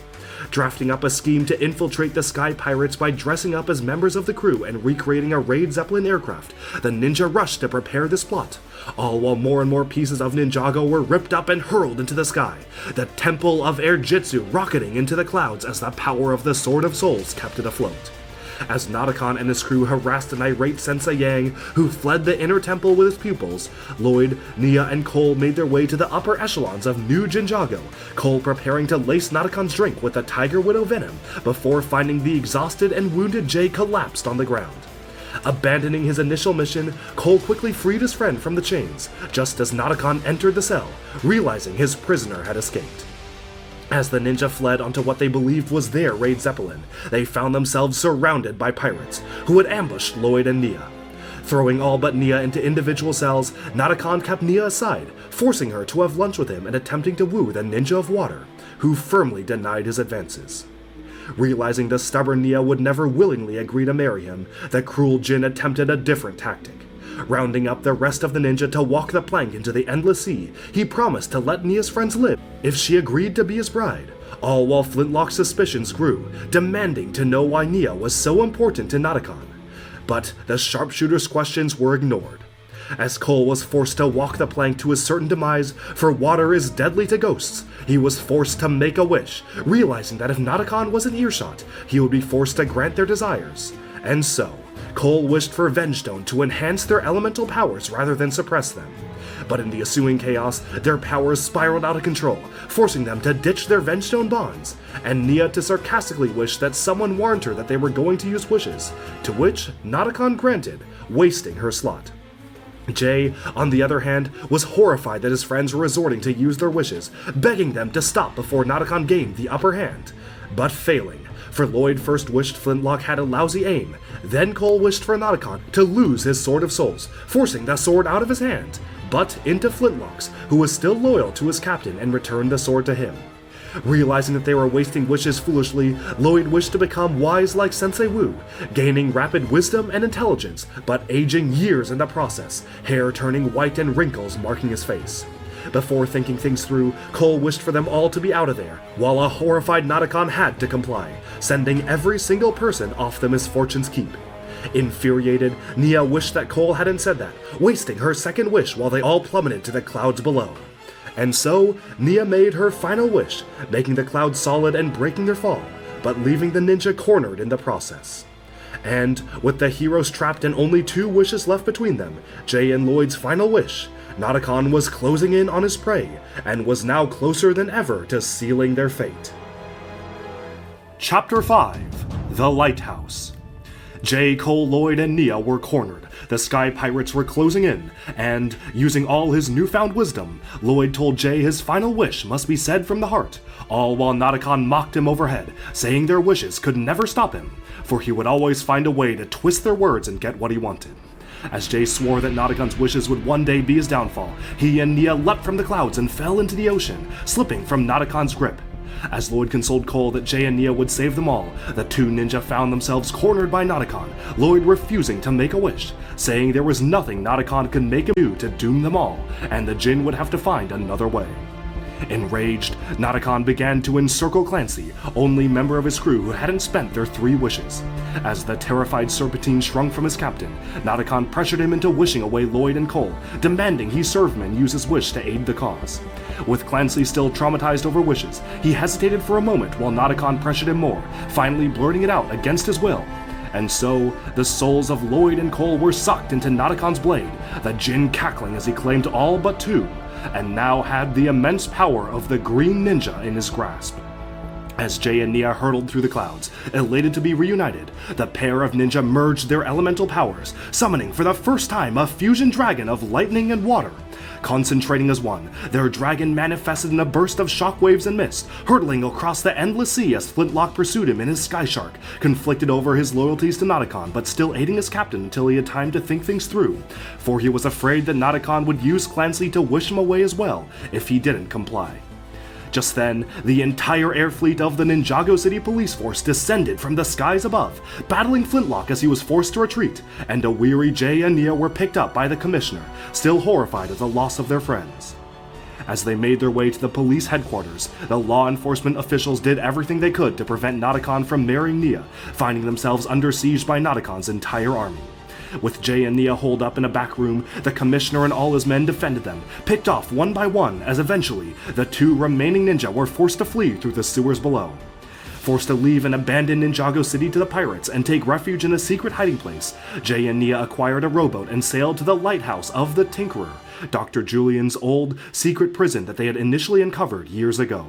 Drafting up a scheme to infiltrate the Sky Pirates by dressing up as members of the crew and recreating a raid Zeppelin aircraft, the ninja rushed to prepare this plot, all while more and more pieces of Ninjago were ripped up and hurled into the sky, the Temple of Air Jitsu rocketing into the clouds as the power of the Sword of Souls kept it afloat. As Notakon and his crew harassed an irate Sensei Yang, who fled the inner temple with his pupils, Lloyd, Nia, and Cole made their way to the upper echelons of New Jinjago, Cole preparing to lace Notakon's drink with the Tiger Widow venom before finding the exhausted and wounded Jay collapsed on the ground. Abandoning his initial mission, Cole quickly freed his friend from the chains, just as Notakon entered the cell, realizing his prisoner had escaped. As the ninja fled onto what they believed was their raid Zeppelin, they found themselves surrounded by pirates, who had ambushed Lloyd and Nia. Throwing all but Nia into individual cells, Notakon kept Nia aside, forcing her to have lunch with him and attempting to woo the Ninja of Water, who firmly denied his advances. Realizing the stubborn Nia would never willingly agree to marry him, the cruel Jin attempted a different tactic. Rounding up the rest of the ninja to walk the plank into the endless sea, he promised to let Nia's friends live if she agreed to be his bride, all while Flintlock's suspicions grew, demanding to know why Nia was so important to Notakon. But the sharpshooter's questions were ignored. As Cole was forced to walk the plank to his certain demise, for water is deadly to ghosts, he was forced to make a wish, realizing that if Notakon was in earshot, he would be forced to grant their desires. And so, Cole wished for Vengestone to enhance their elemental powers rather than suppress them. But in the ensuing chaos, their powers spiraled out of control, forcing them to ditch their Vengestone bonds, and Nia to sarcastically wish that someone warned her that they were going to use wishes, to which Notakon granted, wasting her slot. Jay, on the other hand, was horrified that his friends were resorting to use their wishes, begging them to stop before Notakon gained the upper hand, but failing. For Lloyd first wished Flintlock had a lousy aim, then Cole wished for Notakon to lose his Sword of Souls, forcing the sword out of his hand, but into Flintlock's, who was still loyal to his captain and returned the sword to him. Realizing that they were wasting wishes foolishly, Lloyd wished to become wise like Sensei Wu, gaining rapid wisdom and intelligence, but aging years in the process, hair turning white and wrinkles marking his face. Before thinking things through, Cole wished for them all to be out of there, while a horrified Notakon had to comply, sending every single person off the Misfortune's keep. Infuriated, Nia wished that Cole hadn't said that, wasting her second wish while they all plummeted to the clouds below. And so, Nia made her final wish, making the clouds solid and breaking their fall, but leaving the ninja cornered in the process. And, with the heroes trapped and only 2 wishes left between them, Jay and Lloyd's final wish, Notakon was closing in on his prey, and was now closer than ever to sealing their fate. Chapter 5 The Lighthouse. Jay, Cole, Lloyd, and Nia were cornered. The Sky Pirates were closing in, and, using all his newfound wisdom, Lloyd told Jay his final wish must be said from the heart, all while Notakon mocked him overhead, saying their wishes could never stop him, for he would always find a way to twist their words and get what he wanted. As Jay swore that Notakon's wishes would one day be his downfall, he and Nia leapt from the clouds and fell into the ocean, slipping from Notakon's grip. As Lloyd consoled Cole that Jay and Nia would save them all, the 2 ninja found themselves cornered by Notakon, Lloyd refusing to make a wish, saying there was nothing Notakon could make him do to doom them all, and the Jin would have to find another way. Enraged, Nadakon began to encircle Clancy, only member of his crew who hadn't spent their 3 wishes. As the terrified Serpentine shrunk from his captain, Nadakon pressured him into wishing away Lloyd and Cole, demanding he serve him and use his wish to aid the cause. With Clancy still traumatized over wishes, he hesitated for a moment while Nadakon pressured him more, finally blurting it out against his will. And so, the souls of Lloyd and Cole were sucked into Nadakon's blade, the Jinn cackling as he claimed all but 2, and now had the immense power of the Green Ninja in his grasp. As Jay and Nia hurtled through the clouds, elated to be reunited, the pair of ninja merged their elemental powers, summoning for the first time a fusion dragon of lightning and water. Concentrating as one, their dragon manifested in a burst of shockwaves and mist, hurtling across the endless sea as Flintlock pursued him in his Sky Shark, conflicted over his loyalties to Nadakon but still aiding his captain until he had time to think things through, for he was afraid that Nadakon would use Clancy to wish him away as well if he didn't comply. Just then, the entire air fleet of the Ninjago City police force descended from the skies above, battling Flintlock as he was forced to retreat, and a weary Jay and Nia were picked up by the commissioner, still horrified at the loss of their friends. As they made their way to the police headquarters, the law enforcement officials did everything they could to prevent Nadakon from marrying Nia, finding themselves under siege by Nadakon's entire army. With Jay and Nia holed up in a back room, the commissioner and all his men defended them, picked off one by one as eventually the 2 remaining ninja were forced to flee through the sewers below. Forced to leave and abandon Ninjago City to the pirates and take refuge in a secret hiding place, Jay and Nia acquired a rowboat and sailed to the lighthouse of the Tinkerer, Dr. Julian's old, secret prison that they had initially uncovered years ago.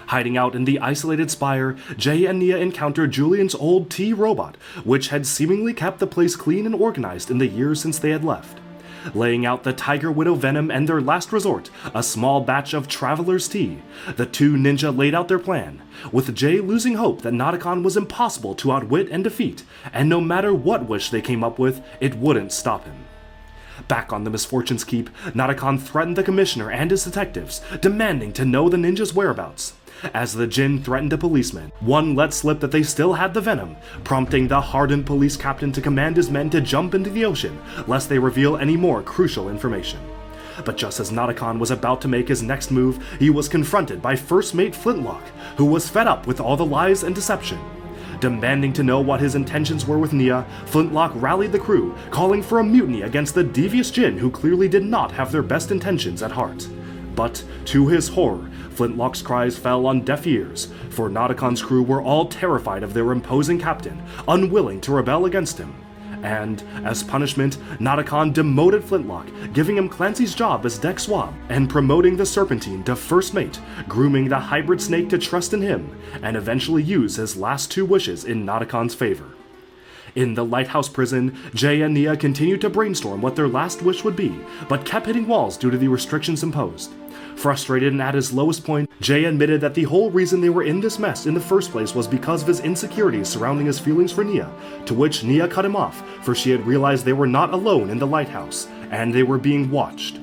Hiding out in the isolated spire, Jay and Nia encountered Julian's old T-robot, which had seemingly kept the place clean and organized in the years since they had left. Laying out the Tiger Widow venom and their last resort, a small batch of Traveler's Tea, the 2 ninja laid out their plan, with Jay losing hope that Nadakon was impossible to outwit and defeat, and no matter what wish they came up with, it wouldn't stop him. Back on the Misfortune's keep, Nadakon threatened the commissioner and his detectives, demanding to know the ninja's whereabouts. As the Jinn threatened a policeman, one let slip that they still had the venom, prompting the hardened police captain to command his men to jump into the ocean, lest they reveal any more crucial information. But just as Nadakon was about to make his next move, he was confronted by First Mate Flintlock, who was fed up with all the lies and deception. Demanding to know what his intentions were with Nia, Flintlock rallied the crew, calling for a mutiny against the devious Jinn who clearly did not have their best intentions at heart. But, to his horror, Flintlock's cries fell on deaf ears, for Nadakon's crew were all terrified of their imposing captain, unwilling to rebel against him. And, as punishment, Nadakon demoted Flintlock, giving him Clancy's job as deck swab, and promoting the Serpentine to first mate, grooming the hybrid snake to trust in him, and eventually use his last 2 wishes in Nadakon's favor. In the lighthouse prison, Jay and Nia continued to brainstorm what their last wish would be, but kept hitting walls due to the restrictions imposed. Frustrated and at his lowest point, Jay admitted that the whole reason they were in this mess in the first place was because of his insecurities surrounding his feelings for Nia, to which Nia cut him off, for she had realized they were not alone in the lighthouse, and they were being watched.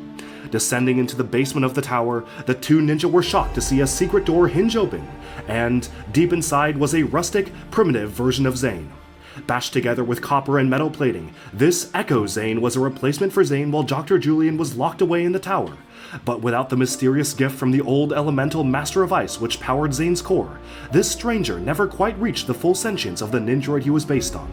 Descending into the basement of the tower, the 2 ninja were shocked to see a secret door hinge open, and deep inside was a rustic, primitive version of Zane. Bashed together with copper and metal plating, this Echo Zane was a replacement for Zane while Dr. Julian was locked away in the tower. But without the mysterious gift from the old elemental Master of Ice which powered Zane's core, this stranger never quite reached the full sentience of the ninjroid he was based on.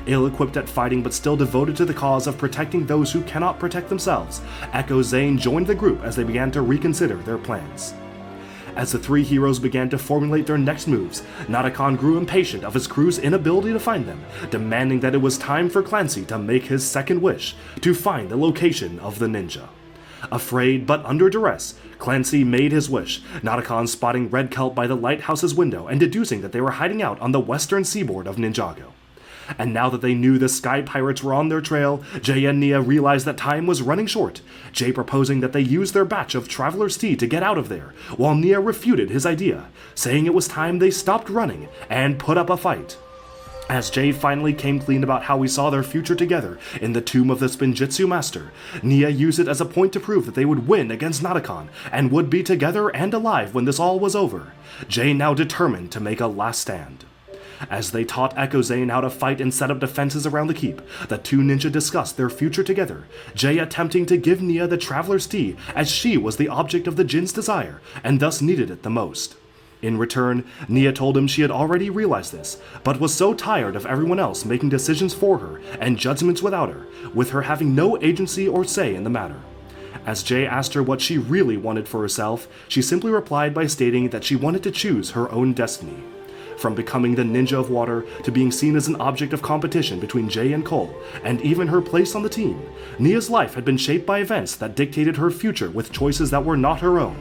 Ill-equipped at fighting but still devoted to the cause of protecting those who cannot protect themselves, Echo Zane joined the group as they began to reconsider their plans. As the 3 heroes began to formulate their next moves, Nadakon grew impatient of his crew's inability to find them, demanding that it was time for Clancy to make his second wish, to find the location of the ninja. Afraid but under duress, Clancy made his wish, Nadakon spotting Red Kelp by the lighthouse's window and deducing that they were hiding out on the western seaboard of Ninjago. And now that they knew the Sky Pirates were on their trail, Jay and Nia realized that time was running short, Jay proposing that they use their batch of Traveler's Tea to get out of there, while Nia refuted his idea, saying it was time they stopped running and put up a fight. As Jay finally came clean about how he saw their future together in the tomb of the Spinjitzu Master, Nia used it as a point to prove that they would win against Nadakon, and would be together and alive when this all was over, Jay now determined to make a last stand. As they taught Echo Zane how to fight and set up defenses around the keep, the two ninja discussed their future together, Jay attempting to give Nia the Traveler's Tea as she was the object of the Jin's desire and thus needed it the most. In return, Nia told him she had already realized this, but was so tired of everyone else making decisions for her and judgments without her, with her having no agency or say in the matter. As Jay asked her what she really wanted for herself, she simply replied by stating that she wanted to choose her own destiny. From becoming the ninja of water to being seen as an object of competition between Jay and Cole, and even her place on the team, Nia's life had been shaped by events that dictated her future with choices that were not her own.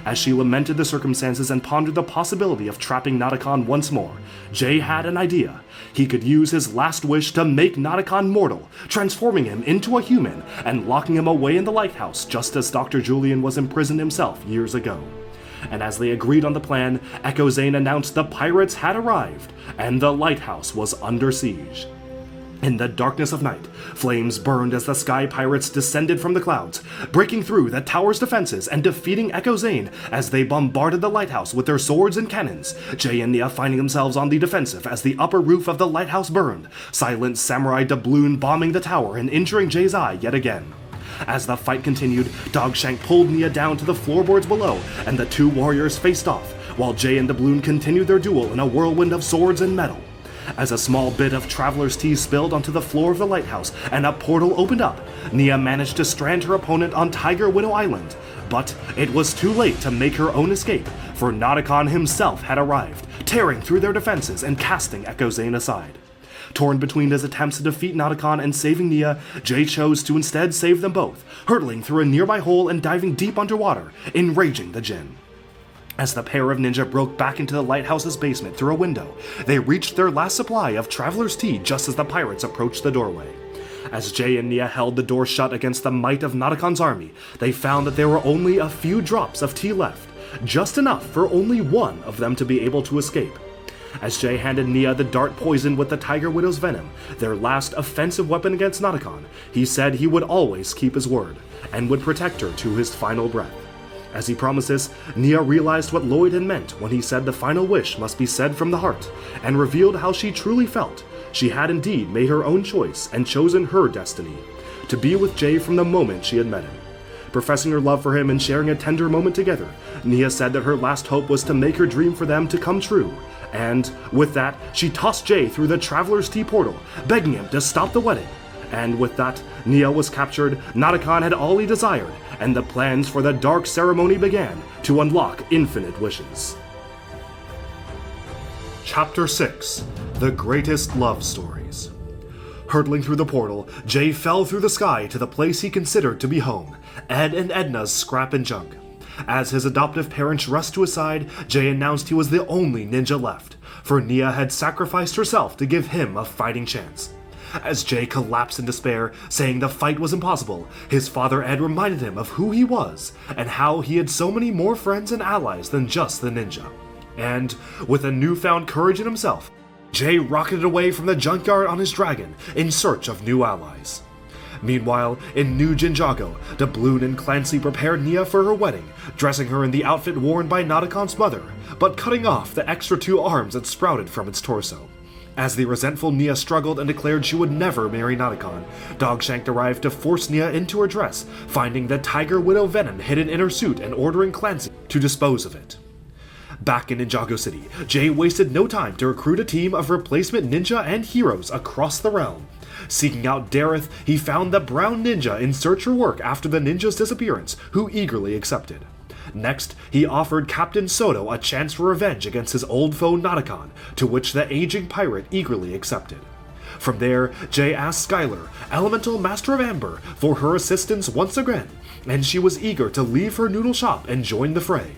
As she lamented the circumstances and pondered the possibility of trapping Nadakon once more, Jay had an idea. He could use his last wish to make Nadakon mortal, transforming him into a human and locking him away in the lighthouse just as Dr. Julian was imprisoned himself years ago. And as they agreed on the plan, Echo Zane announced the pirates had arrived, and the lighthouse was under siege. In the darkness of night, flames burned as the Sky Pirates descended from the clouds, breaking through the tower's defenses and defeating Echo Zane as they bombarded the lighthouse with their swords and cannons, Jay and Nia finding themselves on the defensive as the upper roof of the lighthouse burned, silent samurai doubloon bombing the tower and injuring Jay's eye yet again. As the fight continued, Dogshank pulled Nia down to the floorboards below, and the two warriors faced off, while Jay and Doubloon continued their duel in a whirlwind of swords and metal. As a small bit of Traveler's Tea spilled onto the floor of the lighthouse and a portal opened up, Nia managed to strand her opponent on Tiger Widow Island. But it was too late to make her own escape, for Nadakon himself had arrived, tearing through their defenses and casting Echo Zane aside. Torn between his attempts to defeat Nadakon and saving Nia, Jay chose to instead save them both, hurtling through a nearby hole and diving deep underwater, enraging the Jin. As the pair of ninja broke back into the lighthouse's basement through a window, they reached their last supply of Traveler's Tea just as the pirates approached the doorway. As Jay and Nia held the door shut against the might of Nadakon's army, they found that there were only a few drops of tea left, just enough for only one of them to be able to escape. As Jay handed Nia the dart poisoned with the Tiger Widow's venom, their last offensive weapon against Nadakon, he said he would always keep his word, and would protect her to his final breath. As he promised this, Nia realized what Lloyd had meant when he said the final wish must be said from the heart, and revealed how she truly felt. She had indeed made her own choice and chosen her destiny, to be with Jay from the moment she had met him. Professing her love for him and sharing a tender moment together, Nia said that her last hope was to make her dream for them to come true, and, with that, she tossed Jay through the Traveler's Tea portal, begging him to stop the wedding. And with that, Nia was captured, Nadakon had all he desired, and the plans for the dark ceremony began to unlock infinite wishes. Chapter 6: The Greatest Love Stories. Hurtling through the portal, Jay fell through the sky to the place he considered to be home, Ed and Edna's scrap and junk. As his adoptive parents rushed to his side, Jay announced he was the only ninja left, for Nia had sacrificed herself to give him a fighting chance. As Jay collapsed in despair, saying the fight was impossible, his father Ed reminded him of who he was, and how he had so many more friends and allies than just the ninja. And, with a newfound courage in himself, Jay rocketed away from the junkyard on his dragon in search of new allies. Meanwhile, in New Ninjago, Doubloon and Clancy prepared Nia for her wedding, dressing her in the outfit worn by Nadakon's mother, but cutting off the extra 2 arms that sprouted from its torso. As the resentful Nia struggled and declared she would never marry Nadakon, Dogshank arrived to force Nia into her dress, finding the Tiger Widow venom hidden in her suit and ordering Clancy to dispose of it. Back in Ninjago City, Jay wasted no time to recruit a team of replacement ninja and heroes across the realm. Seeking out Dareth, he found the Brown Ninja in search for work after the ninja's disappearance, who eagerly accepted. Next, he offered Captain Soto a chance for revenge against his old foe Nadakon, to which the aging pirate eagerly accepted. From there, Jay asked Skylar, Elemental Master of Amber, for her assistance once again, and she was eager to leave her noodle shop and join the fray.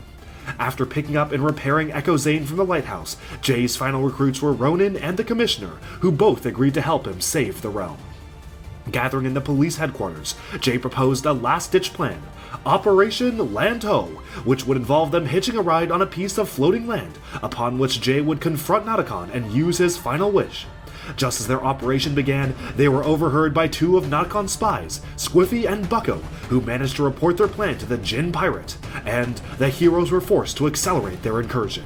After picking up and repairing Echo Zane from the lighthouse, Jay's final recruits were Ronin and the Commissioner, who both agreed to help him save the realm. Gathering in the police headquarters, Jay proposed a last-ditch plan, Operation Land Ho, which would involve them hitching a ride on a piece of floating land, upon which Jay would confront Nadakon and use his final wish. Just as their operation began, they were overheard by 2 of Nadakon's spies, Squiffy and Bucko, who managed to report their plan to the Jin pirate, and the heroes were forced to accelerate their incursion.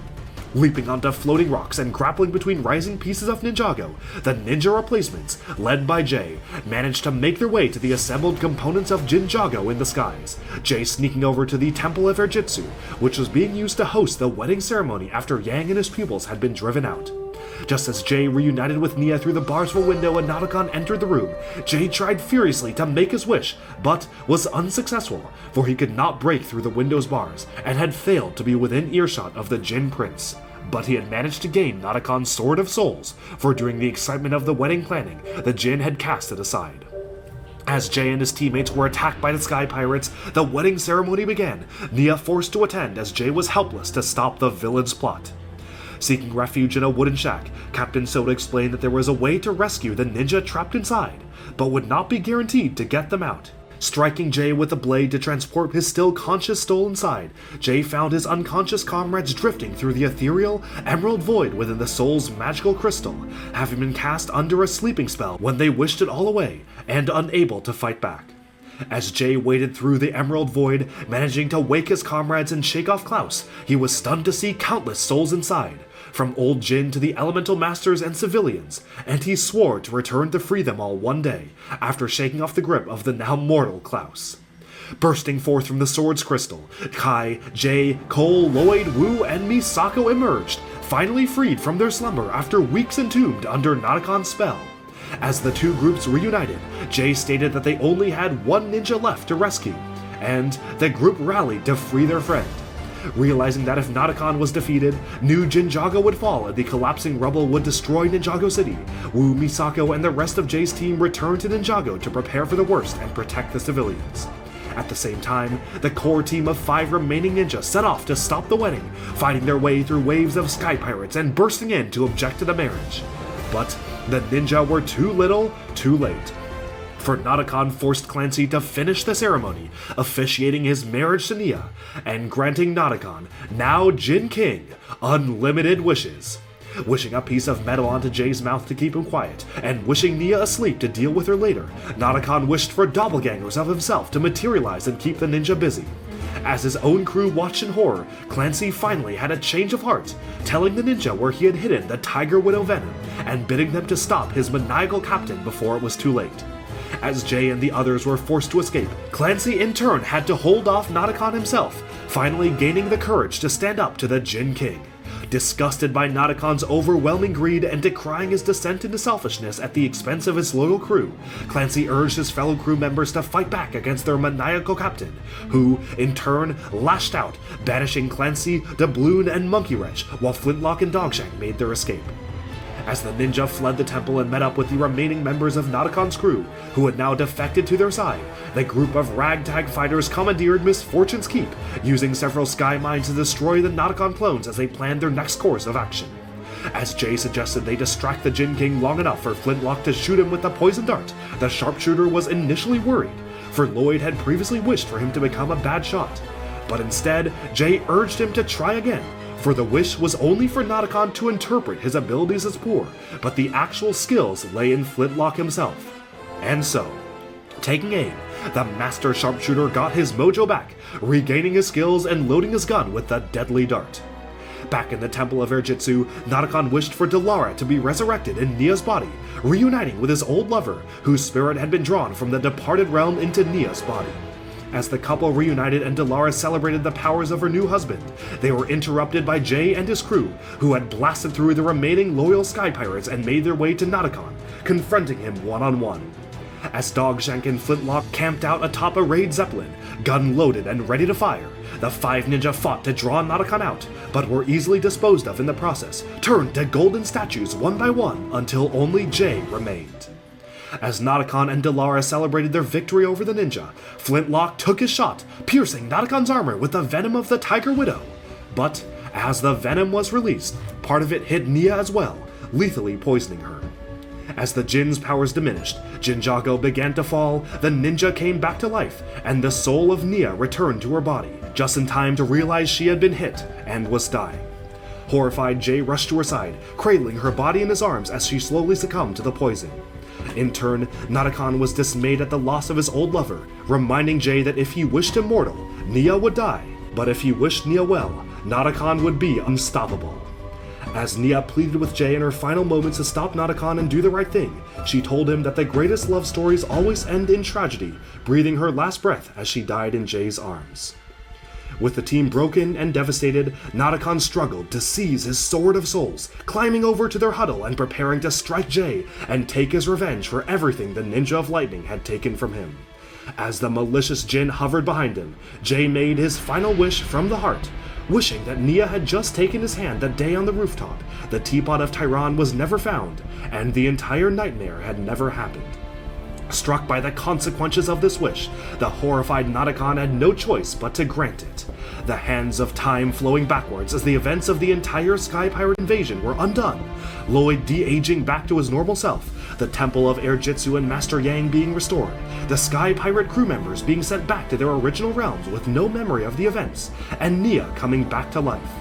Leaping onto floating rocks and grappling between rising pieces of Ninjago, the ninja replacements, led by Jay, managed to make their way to the assembled components of Ninjago in the skies, Jay sneaking over to the Temple of Erjitsu, which was being used to host the wedding ceremony after Yang and his pupils had been driven out. Just as Jay reunited with Nia through the barsful window and Nadakon entered the room, Jay tried furiously to make his wish, but was unsuccessful, for he could not break through the window's bars, and had failed to be within earshot of the Jin Prince. But he had managed to gain Nadakon's Sword of Souls, for during the excitement of the wedding planning, the Jin had cast it aside. As Jay and his teammates were attacked by the Sky Pirates, the wedding ceremony began, Nia forced to attend as Jay was helpless to stop the villain's plot. Seeking refuge in a wooden shack, Captain Soda explained that there was a way to rescue the ninja trapped inside, but would not be guaranteed to get them out. Striking Jay with a blade to transport his still conscious soul inside, Jay found his unconscious comrades drifting through the ethereal, emerald void within the soul's magical crystal, having been cast under a sleeping spell when they wished it all away, and unable to fight back. As Jay waded through the emerald void, managing to wake his comrades and shake off Klaus, he was stunned to see countless souls inside, from old Jin to the elemental masters and civilians, and he swore to return to free them all one day, after shaking off the grip of the now mortal Klaus. Bursting forth from the sword's crystal, Kai, Jay, Cole, Lloyd, Wu, and Misako emerged, finally freed from their slumber after weeks entombed under Nadakon's spell. As the two groups reunited, Jay stated that they only had one ninja left to rescue, and the group rallied to free their friend. Realizing that if Nadakon was defeated, new Ninjago would fall and the collapsing rubble would destroy Ninjago City, Wu, Misako, and the rest of Jay's team returned to Ninjago to prepare for the worst and protect the civilians. At the same time, the core team of 5 remaining ninjas set off to stop the wedding, fighting their way through waves of Sky Pirates and bursting in to object to the marriage. But the ninja were too little, too late. For Nadakon forced Clancy to finish the ceremony, officiating his marriage to Nia, and granting Nadakon, now Jin King, unlimited wishes. Wishing a piece of metal onto Jay's mouth to keep him quiet, and wishing Nia asleep to deal with her later, Nadakon wished for doppelgangers of himself to materialize and keep the ninja busy. As his own crew watched in horror, Clancy finally had a change of heart, telling the ninja where he had hidden the Tiger Widow venom, and bidding them to stop his maniacal captain before it was too late. As Jay and the others were forced to escape, Clancy in turn had to hold off Nadakon himself, finally gaining the courage to stand up to the Jin King. Disgusted by Nadakon's overwhelming greed and decrying his descent into selfishness at the expense of his loyal crew, Clancy urged his fellow crew members to fight back against their maniacal captain, who, in turn, lashed out, banishing Clancy, Doubloon, and Monkey Wrench, while Flintlock and Dogshank made their escape. As the ninja fled the temple and met up with the remaining members of Nadakon's crew, who had now defected to their side, the group of ragtag fighters commandeered Misfortune's keep, using several sky mines to destroy the Nadakon clones as they planned their next course of action. As Jay suggested they distract the Jin King long enough for Flintlock to shoot him with the poison dart, the sharpshooter was initially worried, for Lloyd had previously wished for him to become a bad shot. But instead, Jay urged him to try again, for the wish was only for Nadakon to interpret his abilities as poor, but the actual skills lay in Flintlock himself. And so, taking aim, the master sharpshooter got his mojo back, regaining his skills and loading his gun with the deadly dart. Back in the Temple of Erjitsu, Nadakon wished for Delara to be resurrected in Nia's body, reuniting with his old lover, whose spirit had been drawn from the departed realm into Nia's body. As the couple reunited and Delara celebrated the powers of her new husband, they were interrupted by Jay and his crew, who had blasted through the remaining loyal Sky Pirates and made their way to Nadakon, confronting him one-on-one. As Dogshank and Flintlock camped out atop a raid zeppelin, gun loaded and ready to fire, the 5 ninja fought to draw Nadakon out, but were easily disposed of in the process, turned to golden statues one by one until only Jay remained. As Nadakon and Delara celebrated their victory over the ninja, Flintlock took his shot, piercing Nadakon's armor with the venom of the Tiger Widow. But as the venom was released, part of it hit Nia as well, lethally poisoning her. As the Jin's powers diminished, Ninjago began to fall, the ninja came back to life, and the soul of Nia returned to her body, just in time to realize she had been hit and was dying. Horrified, Jay rushed to her side, cradling her body in his arms as she slowly succumbed to the poison. In turn, Nadakon was dismayed at the loss of his old lover, reminding Jay that if he wished him mortal, Nia would die, but if he wished Nia well, Nadakon would be unstoppable. As Nia pleaded with Jay in her final moments to stop Nadakon and do the right thing, she told him that the greatest love stories always end in tragedy, breathing her last breath as she died in Jay's arms. With the team broken and devastated, Nadakon struggled to seize his Sword of Souls, climbing over to their huddle and preparing to strike Jay and take his revenge for everything the Ninja of Lightning had taken from him. As the malicious Jin hovered behind him, Jay made his final wish from the heart, wishing that Nia had just taken his hand that day on the rooftop, the teapot of Tyron was never found, and the entire nightmare had never happened. Struck by the consequences of this wish, the horrified Nadakon had no choice but to grant it. The hands of time flowing backwards as the events of the entire Sky Pirate invasion were undone, Lloyd de-aging back to his normal self, the Temple of Air Jitsu and Master Yang being restored, the Sky Pirate crew members being sent back to their original realms with no memory of the events, and Nia coming back to life.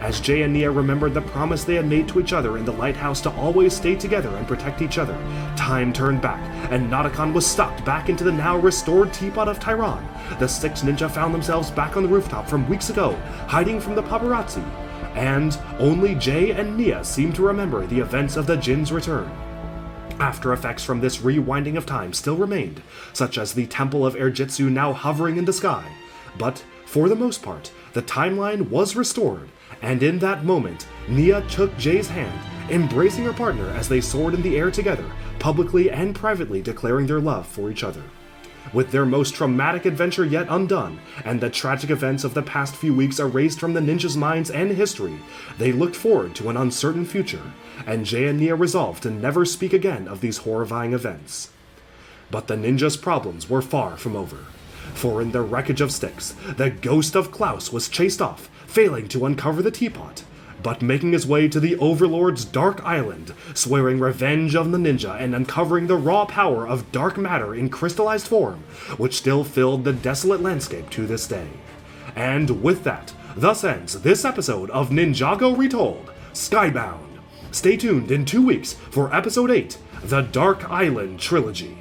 As Jay and Nia remembered the promise they had made to each other in the lighthouse to always stay together and protect each other, time turned back, and Nadakon was sucked back into the now restored teapot of Tyron. The six ninja found themselves back on the rooftop from weeks ago, hiding from the paparazzi, and only Jay and Nia seemed to remember the events of the Jin's return. After effects from this rewinding of time still remained, such as the Temple of Air Jitsu now hovering in the sky, but for the most part, the timeline was restored, and in that moment, Nia took Jay's hand, embracing her partner as they soared in the air together, publicly and privately declaring their love for each other. With their most traumatic adventure yet undone, and the tragic events of the past few weeks erased from the ninjas' minds and history, they looked forward to an uncertain future, and Jay and Nia resolved to never speak again of these horrifying events. But the ninjas' problems were far from over. For in the wreckage of Styx, the ghost of Klaus was chased off, failing to uncover the teapot, but making his way to the Overlord's Dark Island, swearing revenge on the ninja and uncovering the raw power of dark matter in crystallized form, which still filled the desolate landscape to this day. And with that, thus ends this episode of Ninjago Retold, Skybound. Stay tuned in 2 weeks for Episode 8, The Dark Island Trilogy.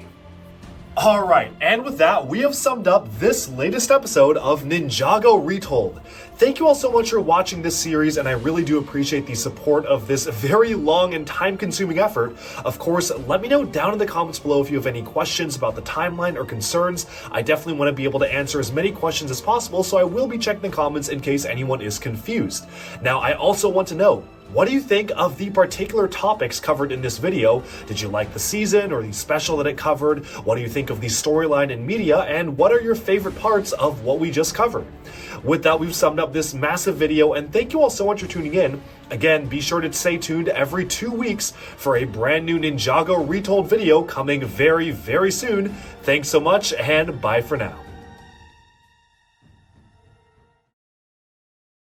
Alright, and with that, we have summed up this latest episode of Ninjago Retold. Thank you all so much for watching this series, and I really do appreciate the support of this very long and time-consuming effort. Of course, let me know down in the comments below if you have any questions about the timeline or concerns. I definitely want to be able to answer as many questions as possible, so I will be checking the comments in case anyone is confused. Now, I also want to know, what do you think of the particular topics covered in this video? Did you like the season or the special that it covered? What do you think of the storyline and media? And what are your favorite parts of what we just covered? With that, we've summed up this massive video, and thank you all so much for tuning in. Again, be sure to stay tuned every 2 weeks for a brand new Ninjago Retold video coming very, very soon. Thanks so much, and bye for now.